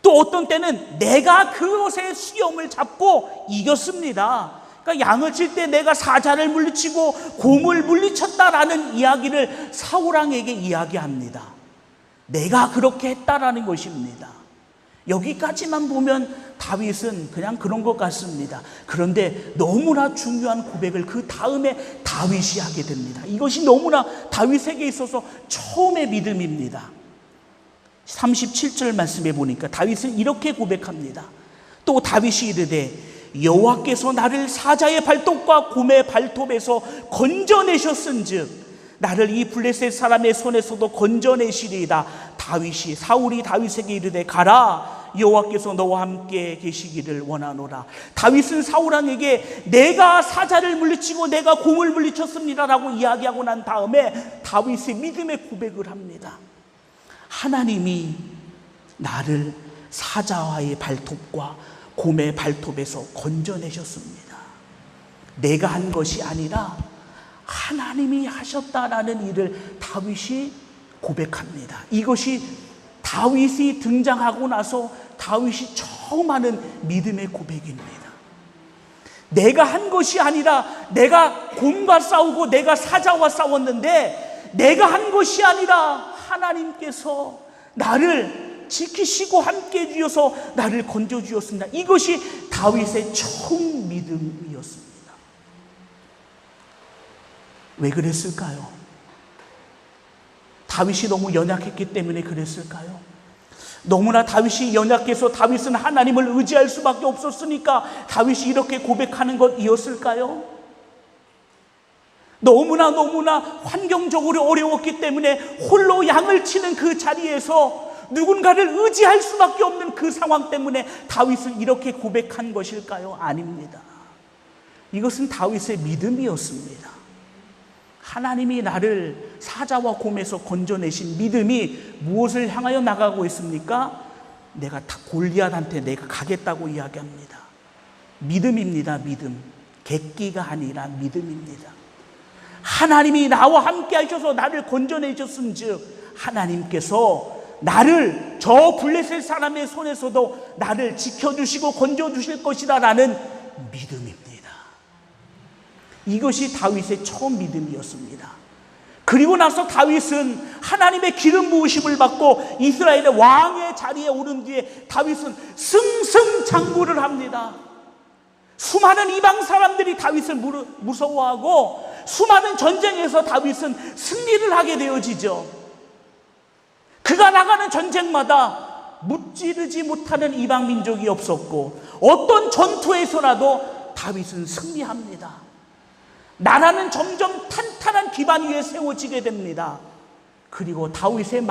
또 어떤 때는 내가 그것의 수염을 잡고 이겼습니다. 그러니까 양을 칠 때 내가 사자를 물리치고 곰을 물리쳤다라는 이야기를 사울왕에게 이야기합니다. 내가 그렇게 했다라는 것입니다. 여기까지만 보면 다윗은 그냥 그런 것 같습니다. 그런데 너무나 중요한 고백을 그 다음에 다윗이 하게 됩니다. 이것이 너무나 다윗에게 있어서 처음의 믿음입니다. 37절 말씀에 보니까 다윗은 이렇게 고백합니다. 또 다윗이 이르되 여호와께서 나를 사자의 발톱과 곰의 발톱에서 건져내셨은즉 나를 이 블레셋 사람의 손에서도 건져내시리이다. 사울이 다윗에게 이르되 가라, 여호와께서 너와 함께 계시기를 원하노라. 다윗은 사울왕에게 내가 사자를 물리치고 내가 곰을 물리쳤습니다라고 이야기하고 난 다음에 다윗의 믿음의 고백을 합니다. 하나님이 나를 사자와의 발톱과 곰의 발톱에서 건져내셨습니다. 내가 한 것이 아니라 하나님이 하셨다라는 일을 다윗이 고백합니다. 이것이 다윗이 등장하고 나서 다윗이 처음 하는 믿음의 고백입니다. 내가 한 것이 아니라 내가 곰과 싸우고 내가 사자와 싸웠는데 내가 한 것이 아니라 하나님께서 나를 지키시고 함께 해주셔서 나를 건져주셨습니다. 이것이 다윗의 처음 믿음이었습니다. 왜 그랬을까요? 다윗이 너무 연약했기 때문에 그랬을까요? 너무나 다윗이 연약해서 다윗은 하나님을 의지할 수밖에 없었으니까 다윗이 이렇게 고백하는 것이었을까요? 너무나 환경적으로 어려웠기 때문에 홀로 양을 치는 그 자리에서 누군가를 의지할 수밖에 없는 그 상황 때문에 다윗은 이렇게 고백한 것일까요? 아닙니다. 이것은 다윗의 믿음이었습니다. 하나님이 나를 사자와 곰에서 건져내신 믿음이 무엇을 향하여 나가고 있습니까? 내가 골리앗한테 내가 가겠다고 이야기합니다. 믿음입니다. 믿음. 객기가 아니라 믿음입니다. 하나님이 나와 함께 하셔서 나를 건져내셨은즉 하나님께서 나를 저 블레셋 사람의 손에서도 나를 지켜주시고 건져주실 것이다 라는 믿음입니다. 이것이 다윗의 처음 믿음이었습니다. 그리고 나서 다윗은 하나님의 기름 부으심을 받고 이스라엘의 왕의 자리에 오른 뒤에 다윗은 승승장구를 합니다. 수많은 이방 사람들이 다윗을 무서워하고 수많은 전쟁에서 다윗은 승리를 하게 되어지죠. 그가 나가는 전쟁마다 무찌르지 못하는 이방 민족이 없었고 어떤 전투에서라도 다윗은 승리합니다. 나라는 점점 탄탄한 기반 위에 세워지게 됩니다. 그리고 다윗은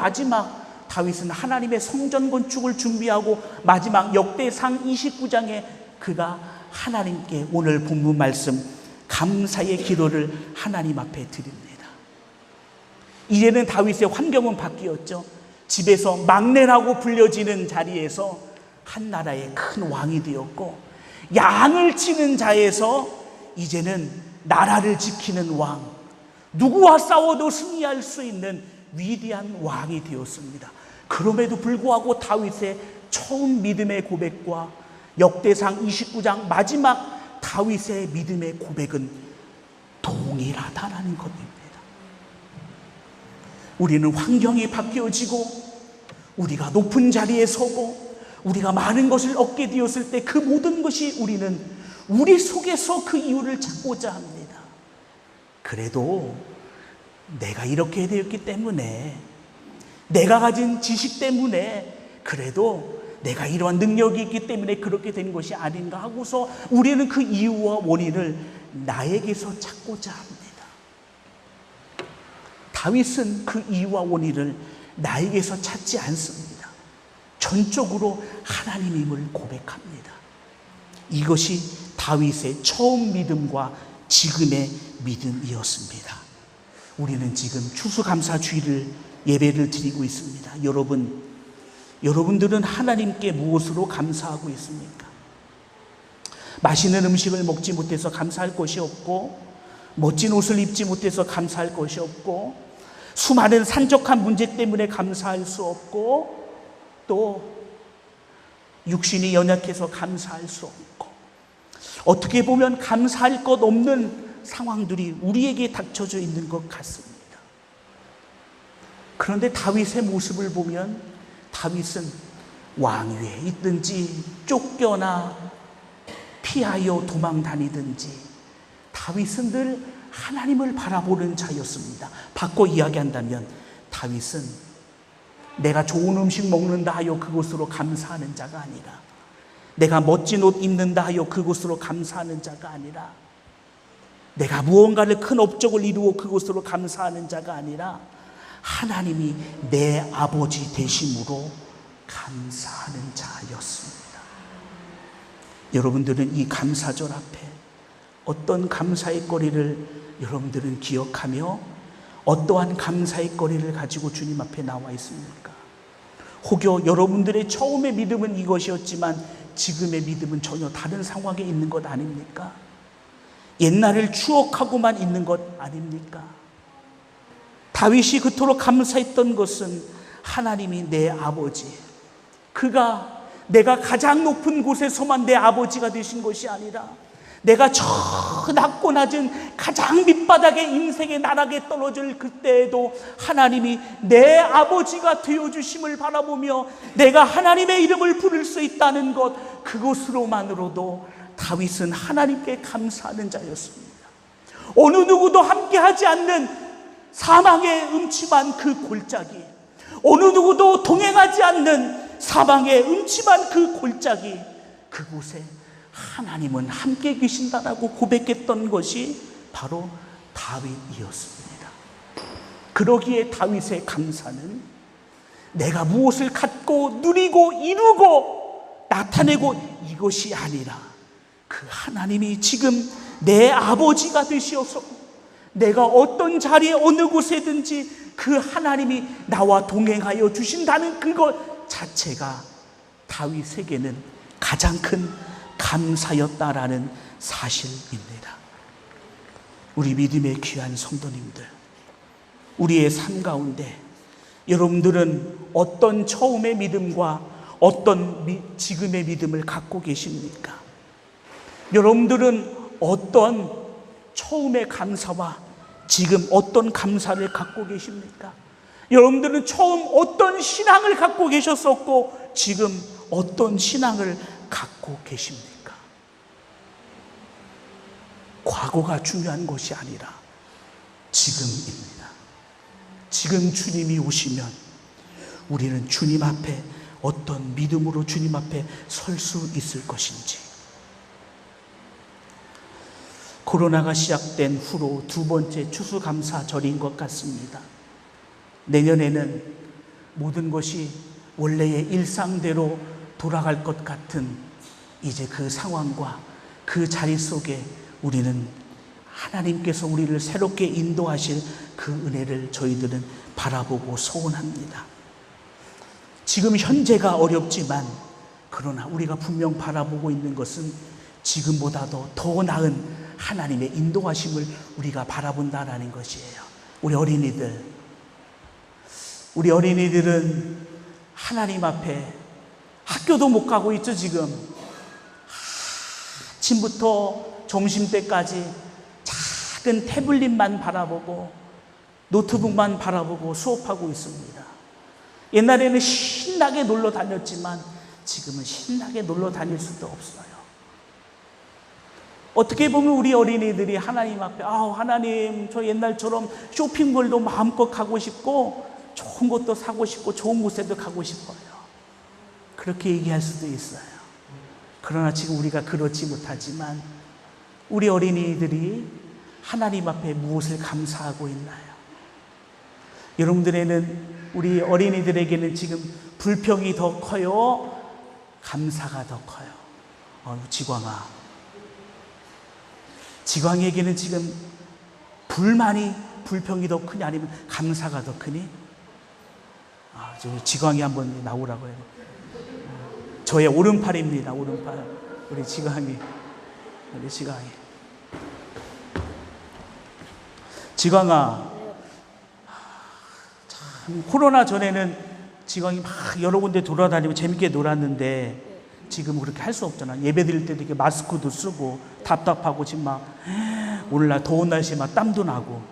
하나님의 성전 건축을 준비하고 마지막 역대상 29장에 그가 하나님께 오늘 본문 말씀 감사의 기도를 하나님 앞에 드립니다. 이제는 다윗의 환경은 바뀌었죠. 집에서 막내라고 불려지는 자리에서 한 나라의 큰 왕이 되었고 양을 치는 자에서 이제는 나라를 지키는 왕, 누구와 싸워도 승리할 수 있는 위대한 왕이 되었습니다. 그럼에도 불구하고 다윗의 처음 믿음의 고백과 역대상 29장 마지막 다윗의 믿음의 고백은 동일하다라는 것입니다. 우리는 환경이 바뀌어지고 우리가 높은 자리에 서고 우리가 많은 것을 얻게 되었을 때 그 모든 것이 우리 속에서 그 이유를 찾고자 합니다. 그래도 내가 이렇게 되었기 때문에, 내가 가진 지식 때문에, 그래도 내가 이러한 능력이 있기 때문에 그렇게 된 것이 아닌가 하고서 우리는 그 이유와 원인을 나에게서 찾고자 합니다. 다윗은 그 이유와 원인을 나에게서 찾지 않습니다. 전적으로 하나님임을 고백합니다. 이것이 다윗의 처음 믿음과 지금의 믿음이었습니다. 우리는 지금 추수감사주일을 예배를 드리고 있습니다. 여러분, 여러분들은 하나님께 무엇으로 감사하고 있습니까? 맛있는 음식을 먹지 못해서 감사할 것이 없고, 멋진 옷을 입지 못해서 감사할 것이 없고, 수많은 산적한 문제 때문에 감사할 수 없고, 또 육신이 연약해서 감사할 수 없고, 어떻게 보면 감사할 것 없는 상황들이 우리에게 닥쳐져 있는 것 같습니다. 그런데 다윗의 모습을 보면 다윗은 왕위에 있든지 쫓겨나 피하여 도망 다니든지 다윗은 늘 하나님을 바라보는 자였습니다. 바꿔 이야기한다면 다윗은 내가 좋은 음식 먹는다 하여 그것으로 감사하는 자가 아니라, 내가 멋진 옷 입는다 하여 그것으로 감사하는 자가 아니라, 내가 무언가를 큰 업적을 이루어 그것으로 감사하는 자가 아니라, 하나님이 내 아버지 되심으로 감사하는 자였습니다. 여러분들은 이 감사절 앞에 어떤 감사의 거리를 여러분들은 기억하며 어떠한 감사의 거리를 가지고 주님 앞에 나와 있습니까? 혹여 여러분들의 처음의 믿음은 이것이었지만 지금의 믿음은 전혀 다른 상황에 있는 것 아닙니까? 옛날을 추억하고만 있는 것 아닙니까? 다윗이 그토록 감사했던 것은 하나님이 내 아버지, 그가 내가 가장 높은 곳에서만 내 아버지가 되신 것이 아니라 내가 저 낮고 낮은 가장 밑바닥의 인생의 나락에 떨어질 그때에도 하나님이 내 아버지가 되어주심을 바라보며 내가 하나님의 이름을 부를 수 있다는 것, 그것으로만으로도 다윗은 하나님께 감사하는 자였습니다. 어느 누구도 함께하지 않는 사망의 음침한 그 골짜기, 어느 누구도 동행하지 않는 사망의 음침한 그 골짜기, 그곳에 하나님은 함께 계신다라고 고백했던 것이 바로 다윗이었습니다. 그러기에 다윗의 감사는 내가 무엇을 갖고 누리고 이루고 나타내고 이것이 아니라 그 하나님이 지금 내 아버지가 되시어서 내가 어떤 자리에 어느 곳에든지 그 하나님이 나와 동행하여 주신다는 그것 자체가 다윗에게는 가장 큰 감사였다라는 사실입니다. 우리 믿음의 귀한 성도님들, 우리의 삶 가운데 여러분들은 어떤 처음의 믿음과 어떤 지금의 믿음을 갖고 계십니까? 여러분들은 어떤 처음의 감사와 지금 어떤 감사를 갖고 계십니까? 여러분들은 처음 어떤 신앙을 갖고 계셨었고 지금 어떤 신앙을 갖고 계십니까? 과거가 중요한 것이 아니라 지금입니다. 지금 주님이 오시면 우리는 주님 앞에 어떤 믿음으로 주님 앞에 설 수 있을 것인지. 코로나가 시작된 후로 두 번째 추수감사절인 것 같습니다. 내년에는 모든 것이 원래의 일상대로 돌아갈 것 같은 이제 그 상황과 그 자리 속에 우리는 하나님께서 우리를 새롭게 인도하실 그 은혜를 저희들은 바라보고 소원합니다. 지금 현재가 어렵지만 그러나 우리가 분명 바라보고 있는 것은 지금보다도 더 나은 하나님의 인도하심을 우리가 바라본다라는 것이에요. 우리 어린이들은 하나님 앞에 학교도 못 가고 있죠. 지금 아침부터 점심때까지 작은 태블릿만 바라보고 노트북만 바라보고 수업하고 있습니다. 옛날에는 신나게 놀러 다녔지만 지금은 신나게 놀러 다닐 수도 없어요. 어떻게 보면 우리 어린이들이 하나님 앞에 하나님, 저 옛날처럼 쇼핑몰도 마음껏 가고 싶고 좋은 것도 사고 싶고 좋은 곳에도 가고 싶어요. 그렇게 얘기할 수도 있어요. 그러나 지금 우리가 그렇지 못하지만 우리 어린이들이 하나님 앞에 무엇을 감사하고 있나요? 여러분들에는, 우리 어린이들에게는 지금 불평이 더 커요? 감사가 더 커요? 지광에게는 지금 불평이 더 크니 아니면 감사가 더 크니? 저 지광이 한번 나오라고 해요. 저의 오른팔입니다. 오른팔. 우리 지광이. 지광아, 참 코로나 전에는 지광이 막 여러 군데 돌아다니고 재밌게 놀았는데 지금 그렇게 할 수 없잖아. 예배 드릴 때도 이렇게 마스크도 쓰고 답답하고 지금 막 오늘날 더운 날씨에 막 땀도 나고.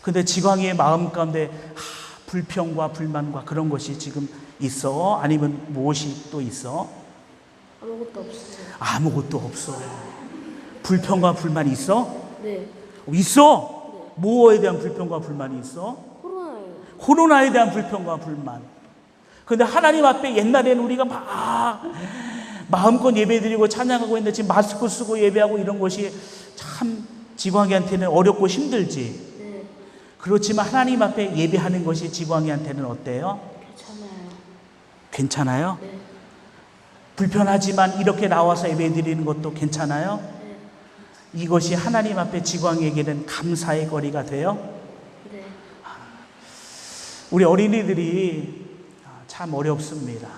근데 지광이의 마음 가운데 불평과 불만과 그런 것이 지금 있어? 아니면 무엇이 또 있어? 아무것도 없어요. 아무것도 없어. 불평과 불만이 있어? 네. 있어? 뭐에 대한 불평과 불만이 있어? 코로나예요. 코로나에 대한 불평과 불만. 그런데 하나님 앞에 옛날에는 우리가 막 마음껏 예배드리고 찬양하고 했는데 지금 마스크 쓰고 예배하고 이런 것이 참 지광이한테는 어렵고 힘들지. 네. 그렇지만 하나님 앞에 예배하는 것이 지광이한테는 어때요? 괜찮아요. 괜찮아요? 네. 불편하지만 이렇게 나와서 예배드리는 것도 괜찮아요? 네. 이것이 하나님 앞에 지광에게는 감사의 거리가 돼요? 네. 우리 어린이들이 참 어렵습니다.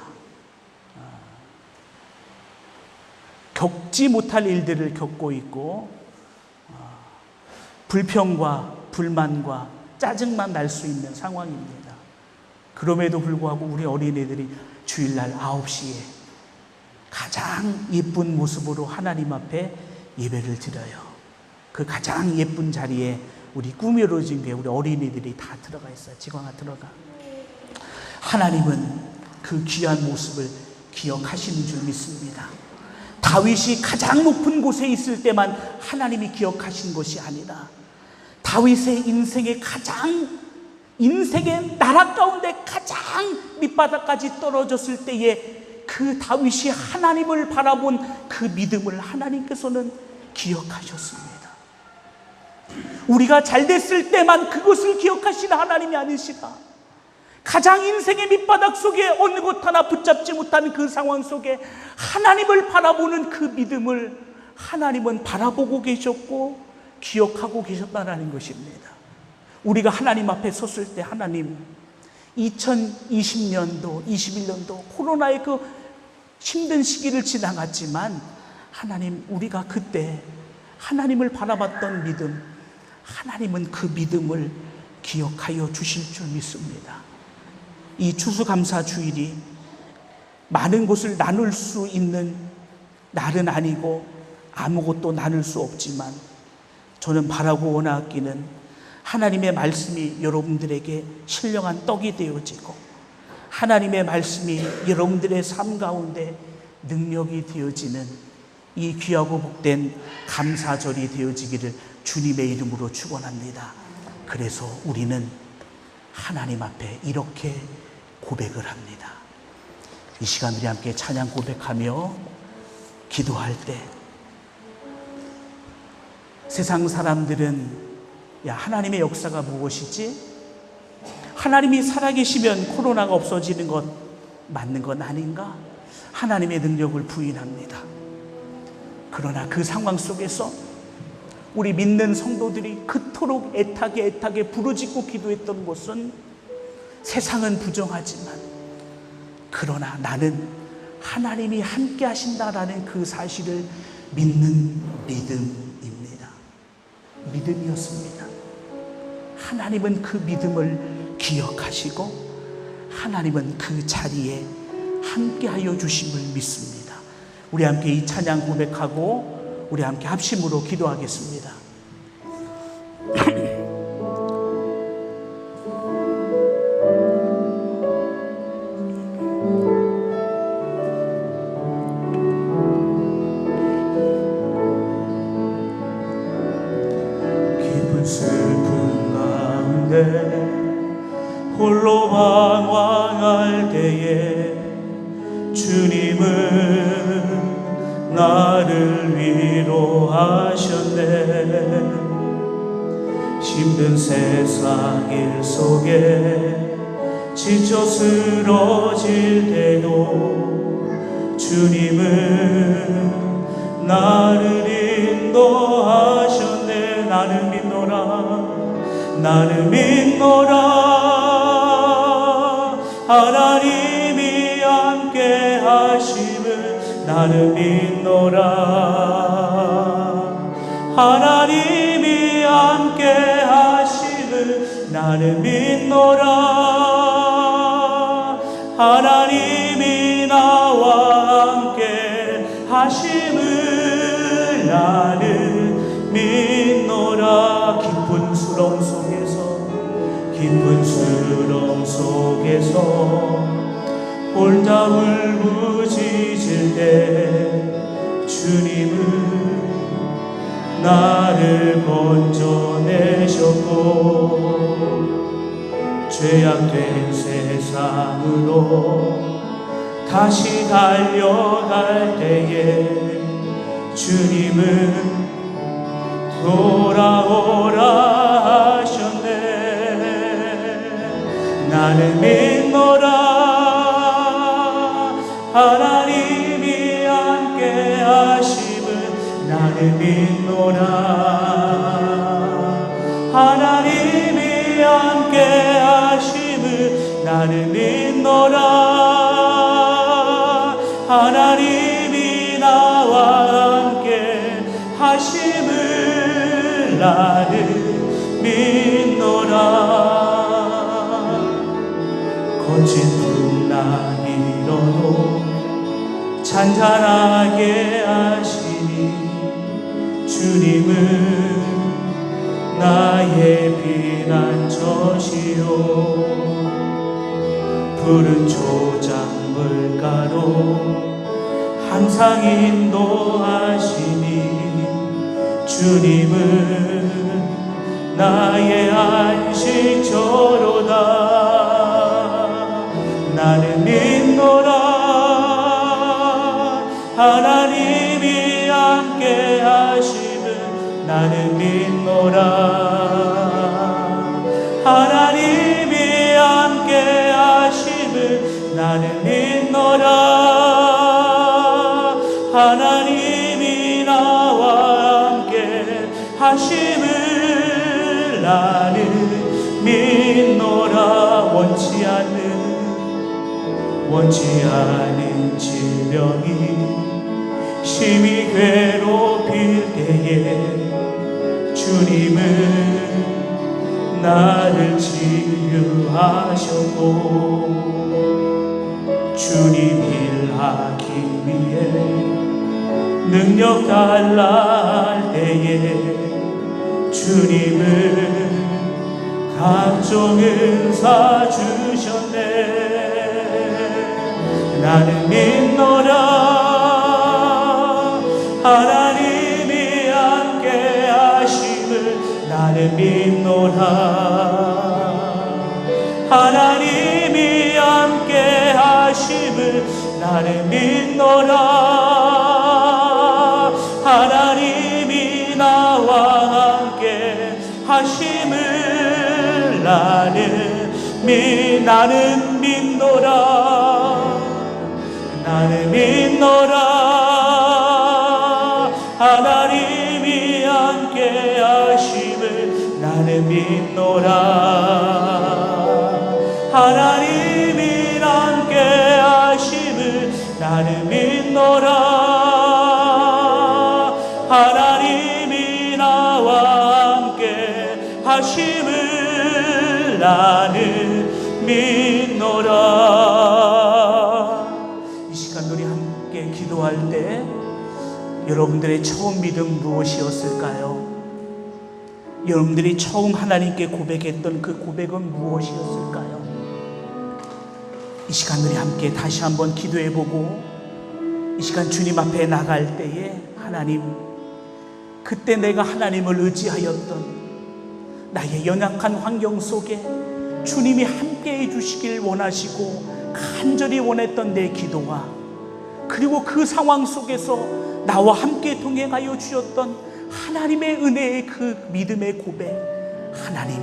겪지 못할 일들을 겪고 있고 불평과 불만과 짜증만 날 수 있는 상황입니다. 그럼에도 불구하고 우리 어린이들이 주일날 9시에 가장 예쁜 모습으로 하나님 앞에 예배를 드려요. 그 가장 예쁜 자리에 우리 꾸며진 게 우리 어린이들이 다 들어가 있어요. 지광아 들어가. 하나님은 그 귀한 모습을 기억하시는 줄 믿습니다. 다윗이 가장 높은 곳에 있을 때만 하나님이 기억하신 것이 아니라 다윗의 인생의 나라 가운데 가장 밑바닥까지 떨어졌을 때에 그 다윗이 하나님을 바라본 그 믿음을 하나님께서는 기억하셨습니다. 우리가 잘 됐을 때만 그것을 기억하시는 하나님이 아니시라. 가장 인생의 밑바닥 속에 어느 것 하나 붙잡지 못하는 그 상황 속에 하나님을 바라보는 그 믿음을 하나님은 바라보고 계셨고 기억하고 계셨다는 것입니다. 우리가 하나님 앞에 섰을 때 하나님 2020년도 21년도 코로나의 그 힘든 시기를 지나갔지만 하나님 우리가 그때 하나님을 바라봤던 믿음 하나님은 그 믿음을 기억하여 주실 줄 믿습니다. 이 추수감사 주일이 많은 것을 나눌 수 있는 날은 아니고 아무것도 나눌 수 없지만 저는 바라고 원하기는 하나님의 말씀이 여러분들에게 신령한 떡이 되어지고 하나님의 말씀이 여러분들의 삶 가운데 능력이 되어지는 이 귀하고 복된 감사절이 되어지기를 주님의 이름으로 축원합니다. 그래서 우리는 하나님 앞에 이렇게 고백을 합니다. 이 시간 우리 함께 찬양 고백하며 기도할 때 세상 사람들은 하나님의 역사가 무엇이지? 하나님이 살아계시면 코로나가 없어지는 것 맞는 건 아닌가? 하나님의 능력을 부인합니다. 그러나 그 상황 속에서 우리 믿는 성도들이 그토록 애타게 부르짖고 기도했던 것은 세상은 부정하지만 그러나 나는 하나님이 함께 하신다라는 그 사실을 믿는 믿음입니다. 믿음이었습니다. 하나님은 그 믿음을 기억하시고 하나님은 그 자리에 함께하여 주심을 믿습니다. 우리 함께 이 찬양 고백하고 우리 함께 합심으로 기도하겠습니다. 깊은 슬픔 가운데 홀로 방황할 때에 주님은 나를 위로하셨네. 힘든 세상 일 속에 지쳐 쓰러질 때도 주님은 나를 인도하셨네. 나는 믿노라 하나님이 함께 하심을 나는 믿노라. 하나님이 함께 하심을 나는 믿노라. 하나님이 나와 함께 하심을 나는 믿노라. 깊은 수렁 속에서 혼자 울부짖을 때 주님은 나를 건져내셨고, 죄악된 세상으로 다시 달려갈 때에 주님은 돌아오라 하셨네. 나는 믿노라. 하나님이 함께 하심은 나는 믿노라. 하나님이 함께 하심은 나는 믿노라. 하나님이 나와 함께 하심을 나는 믿노라. 거친 풍랑이 일어도 잔잔하게 하시니 주님은 나의 피난처시요. 푸른 초장물가로 항상 인도하시니 주님은 나의 안식처로다. 나는 믿노라. 하나님이 함께 하심은 나는 믿노라. 하나님이 함께 하심은 나는 믿노라. 하나님이 나와 함께 하심을 나는 믿노라. 원치 않은 질병이 심히 괴롭힐 때에 주님은 나를 치유하셨고, 주님 일하기 위해 능력 달라할 때에 주님은 각종 은사 주셨네. 나는 믿노라. 하나님이 함께 하심을 나는 믿노라. 하나님이 함께 하심을 나는 믿노라. 하나님이 나와 함께 하심을 나는 믿노라. 나는 믿노라. 하나님이 함께 하심을 나는 믿노라. 하나님이 함께 하심을 나는 믿노라. 하나님이 나와 함께 하심을 나는 믿노라. 우리 함께 기도할 때 여러분들의 처음 믿음 무엇이었을까요? 여러분들이 처음 하나님께 고백했던 그 고백은 무엇이었을까요? 이 시간 우리 함께 다시 한번 기도해보고 이 시간 주님 앞에 나갈 때에 하나님, 그때 내가 하나님을 의지하였던 나의 연약한 환경 속에 주님이 함께 해주시길 원하시고 간절히 원했던 내 기도와, 그리고 그 상황 속에서 나와 함께 동행하여 주셨던 하나님의 은혜의 그 믿음의 고백. 하나님,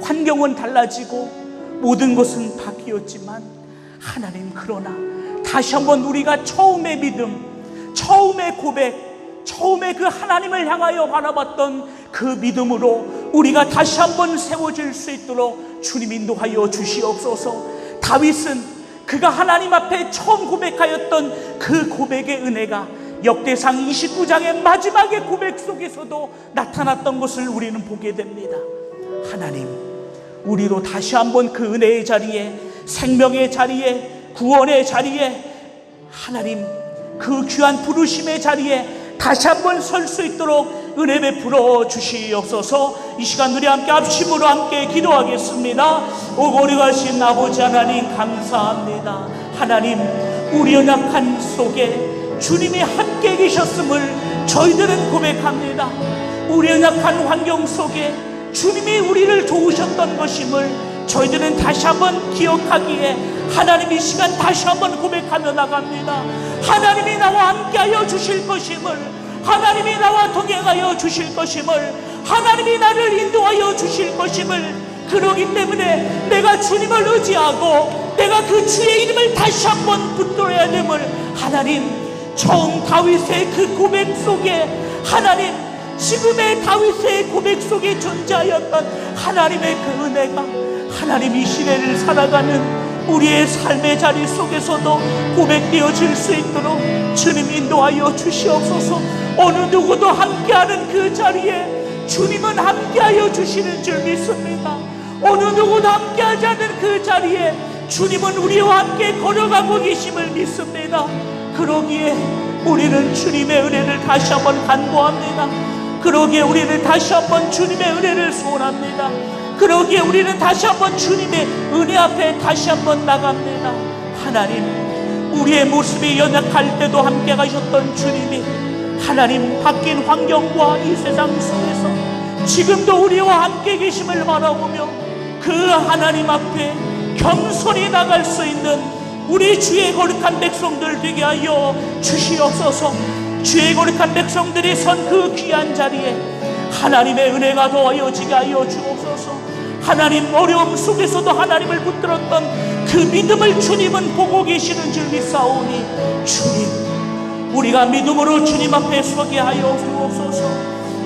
환경은 달라지고 모든 것은 바뀌었지만 하나님, 그러나 다시 한번 우리가 처음의 믿음, 처음의 고백, 처음에 그 하나님을 향하여 바라봤던 그 믿음으로 우리가 다시 한번 세워질 수 있도록 주님 인도하여 주시옵소서. 다윗은 그가 하나님 앞에 처음 고백하였던 그 고백의 은혜가 역대상 29장의 마지막의 고백 속에서도 나타났던 것을 우리는 보게 됩니다. 하나님, 우리도 다시 한번 그 은혜의 자리에, 생명의 자리에, 구원의 자리에, 하나님 그 귀한 부르심의 자리에 다시 한번 설 수 있도록 은혜 베풀어 주시옵소서. 이 시간 우리 함께 합심으로 함께 기도하겠습니다. 오고리 가신 아버지 하나님 감사합니다. 하나님, 우리 연약한 속에 주님이 함께 계셨음을 저희들은 고백합니다. 우리 연약한 환경 속에 주님이 우리를 도우셨던 것임을 저희들은 다시 한번 기억하기에 하나님 이 시간 다시 한번 고백하며 나갑니다. 하나님이 나와 함께하여 주실 것임을, 하나님이 나와 동행하여 주실 것임을, 하나님이 나를 인도하여 주실 것임을, 그러기 때문에 내가 주님을 의지하고 내가 그 주의 이름을 다시 한번 붙들어야 됨을, 하나님 처음 다윗의 그 고백 속에, 하나님 지금의 다윗의 고백 속에 존재하였던 하나님의 그 은혜가 하나님 이 시대를 살아가는 우리의 삶의 자리 속에서도 고백되어질 수 있도록 주님 인도하여 주시옵소서. 어느 누구도 함께하는 그 자리에 주님은 함께하여 주시는 줄 믿습니다. 어느 누구도 함께하지 않는 그 자리에 주님은 우리와 함께 걸어가고 계심을 믿습니다. 그러기에 우리는 주님의 은혜를 다시 한번 간구합니다. 그러기에 우리는 다시 한번 주님의 은혜를 소원합니다. 그러기에 우리는 다시 한번 주님의 은혜 앞에 다시 한번 나갑니다. 하나님, 우리의 모습이 연약할 때도 함께 가셨던 주님이 하나님 바뀐 환경과 이 세상 속에서 지금도 우리와 함께 계심을 바라보며 그 하나님 앞에 겸손히 나갈 수 있는 우리 주의 거룩한 백성들 되게 하여 주시옵소서. 주의 거룩한 백성들이 선 그 귀한 자리에 하나님의 은혜가 더하여지게 하여 주옵소서. 하나님 어려움 속에서도 하나님을 붙들었던 그 믿음을 주님은 보고 계시는 줄 믿사오니 주님, 우리가 믿음으로 주님 앞에 서게 하여 주옵소서.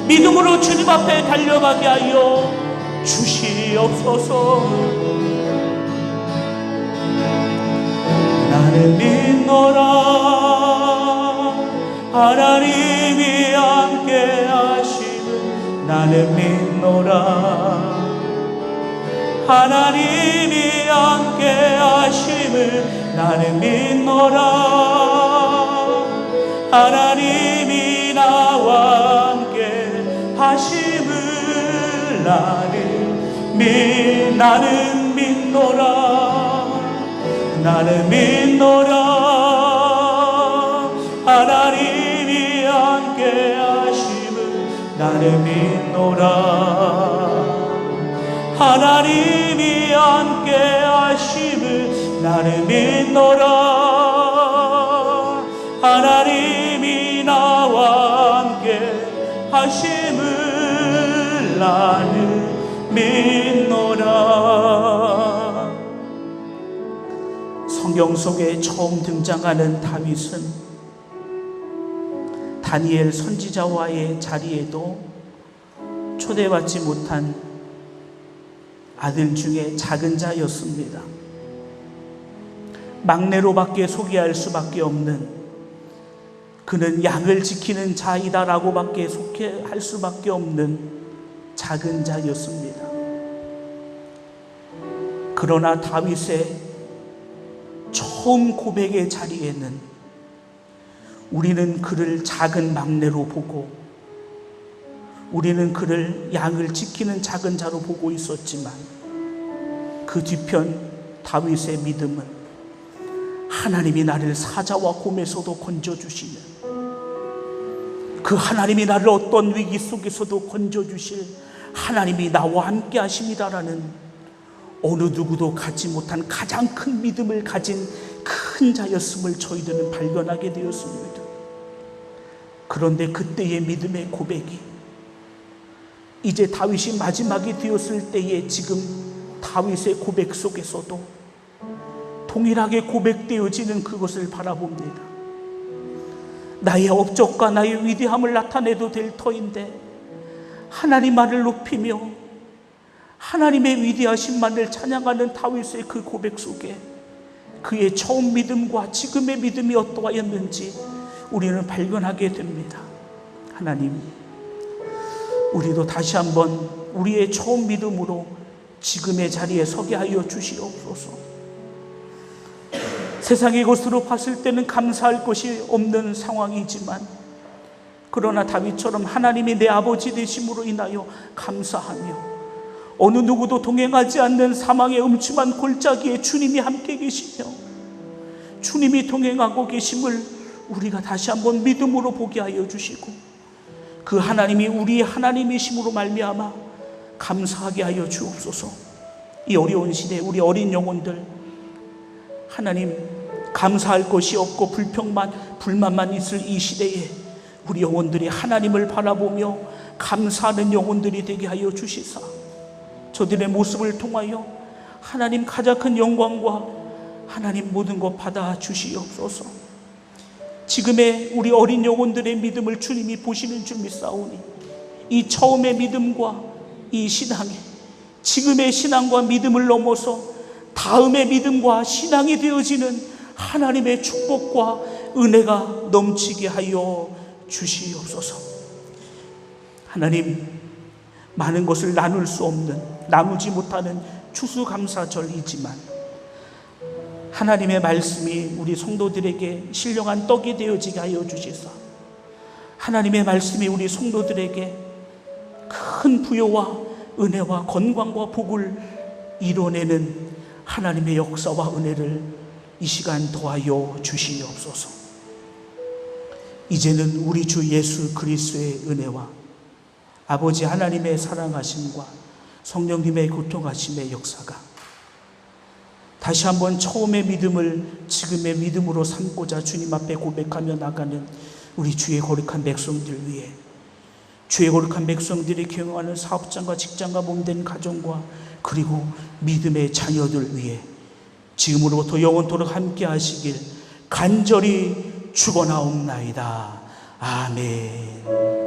믿음으로 주님 앞에 달려가게 하여 주시옵소서. 나는 믿노라 하나님이 함께 하심을. 나는 믿노라 하나님이 함께 하심을. 나는 믿노라 하나님이 나와 함께 하심을. 나는 믿노라 나는 믿노라 하나님이 함께 하심을. 나는 믿노라 하나님이 함께 하심을. 나는 믿노라 하나님이 나와 함께 하심을. 나는 믿노라. 성경 속에 처음 등장하는 다윗은 다니엘 선지자와의 자리에도 초대받지 못한 아들 중에 작은 자였습니다. 막내로밖에 소개할 수밖에 없는, 그는 양을 지키는 자이다라고밖에 소개할 수밖에 없는 작은 자였습니다. 그러나 다윗의 처음 고백의 자리에는 우리는 그를 작은 막내로 보고, 우리는 그를 양을 지키는 작은 자로 보고 있었지만 그 뒤편 다윗의 믿음은 하나님이 나를 사자와 곰에서도 건져주시는, 그 하나님이 나를 어떤 위기 속에서도 건져주실 하나님이 나와 함께 하십니다라는 어느 누구도 갖지 못한 가장 큰 믿음을 가진 큰 자였음을 저희들은 발견하게 되었습니다. 그런데 그때의 믿음의 고백이 이제 다윗이 마지막이 되었을 때에 지금 다윗의 고백 속에서도 동일하게 고백되어지는 그것을 바라봅니다. 나의 업적과 나의 위대함을 나타내도 될 터인데 하나님만을 높이며 하나님의 위대하심만을 찬양하는 다윗의 그 고백 속에 그의 처음 믿음과 지금의 믿음이 어떠하였는지 우리는 발견하게 됩니다. 하나님, 우리도 다시 한번 우리의 처음 믿음으로 지금의 자리에 서게 하여 주시옵소서. 세상의 것으로 봤을 때는 감사할 것이 없는 상황이지만, 그러나 다윗처럼 하나님이 내 아버지 되심으로 인하여 감사하며, 어느 누구도 동행하지 않는 사망의 음침한 골짜기에 주님이 함께 계시며 주님이 동행하고 계심을 우리가 다시 한번 믿음으로 보게 하여 주시고, 그 하나님이 우리의 하나님이심으로 말미암아 감사하게 하여 주옵소서. 이 어려운 시대 우리 어린 영혼들, 하나님, 감사할 것이 없고 불만만 있을 이 시대에 우리 영혼들이 하나님을 바라보며 감사하는 영혼들이 되게 하여 주시사, 저들의 모습을 통하여 하나님 가장 큰 영광과 하나님 모든 것 받아 주시옵소서. 지금의 우리 어린 영혼들의 믿음을 주님이 보시는 줄 믿사오니, 이 처음의 믿음과 이 신앙이 지금의 신앙과 믿음을 넘어서 다음의 믿음과 신앙이 되어지는 하나님의 축복과 은혜가 넘치게 하여 주시옵소서. 하나님, 많은 것을 나눌 수 없는, 나누지 못하는 추수감사절이지만 하나님의 말씀이 우리 성도들에게 신령한 떡이 되어지게 하여 주시사, 하나님의 말씀이 우리 성도들에게 큰 부요와 은혜와 건강과 복을 이뤄내는 하나님의 역사와 은혜를 이 시간 더하여 주시옵소서. 이제는 우리 주 예수 그리스도의 은혜와 아버지 하나님의 사랑하심과 성령님의 교통하심의 역사가 다시 한번 처음의 믿음을 지금의 믿음으로 삼고자 주님 앞에 고백하며 나가는 우리 주의 거룩한 백성들 위해, 주의 거룩한 백성들이 경영하는 사업장과 직장과 몸된 가정과 그리고 믿음의 자녀들 위해 지금으로부터 영원토록 함께 하시길 간절히 축원하옵나이다. 아멘.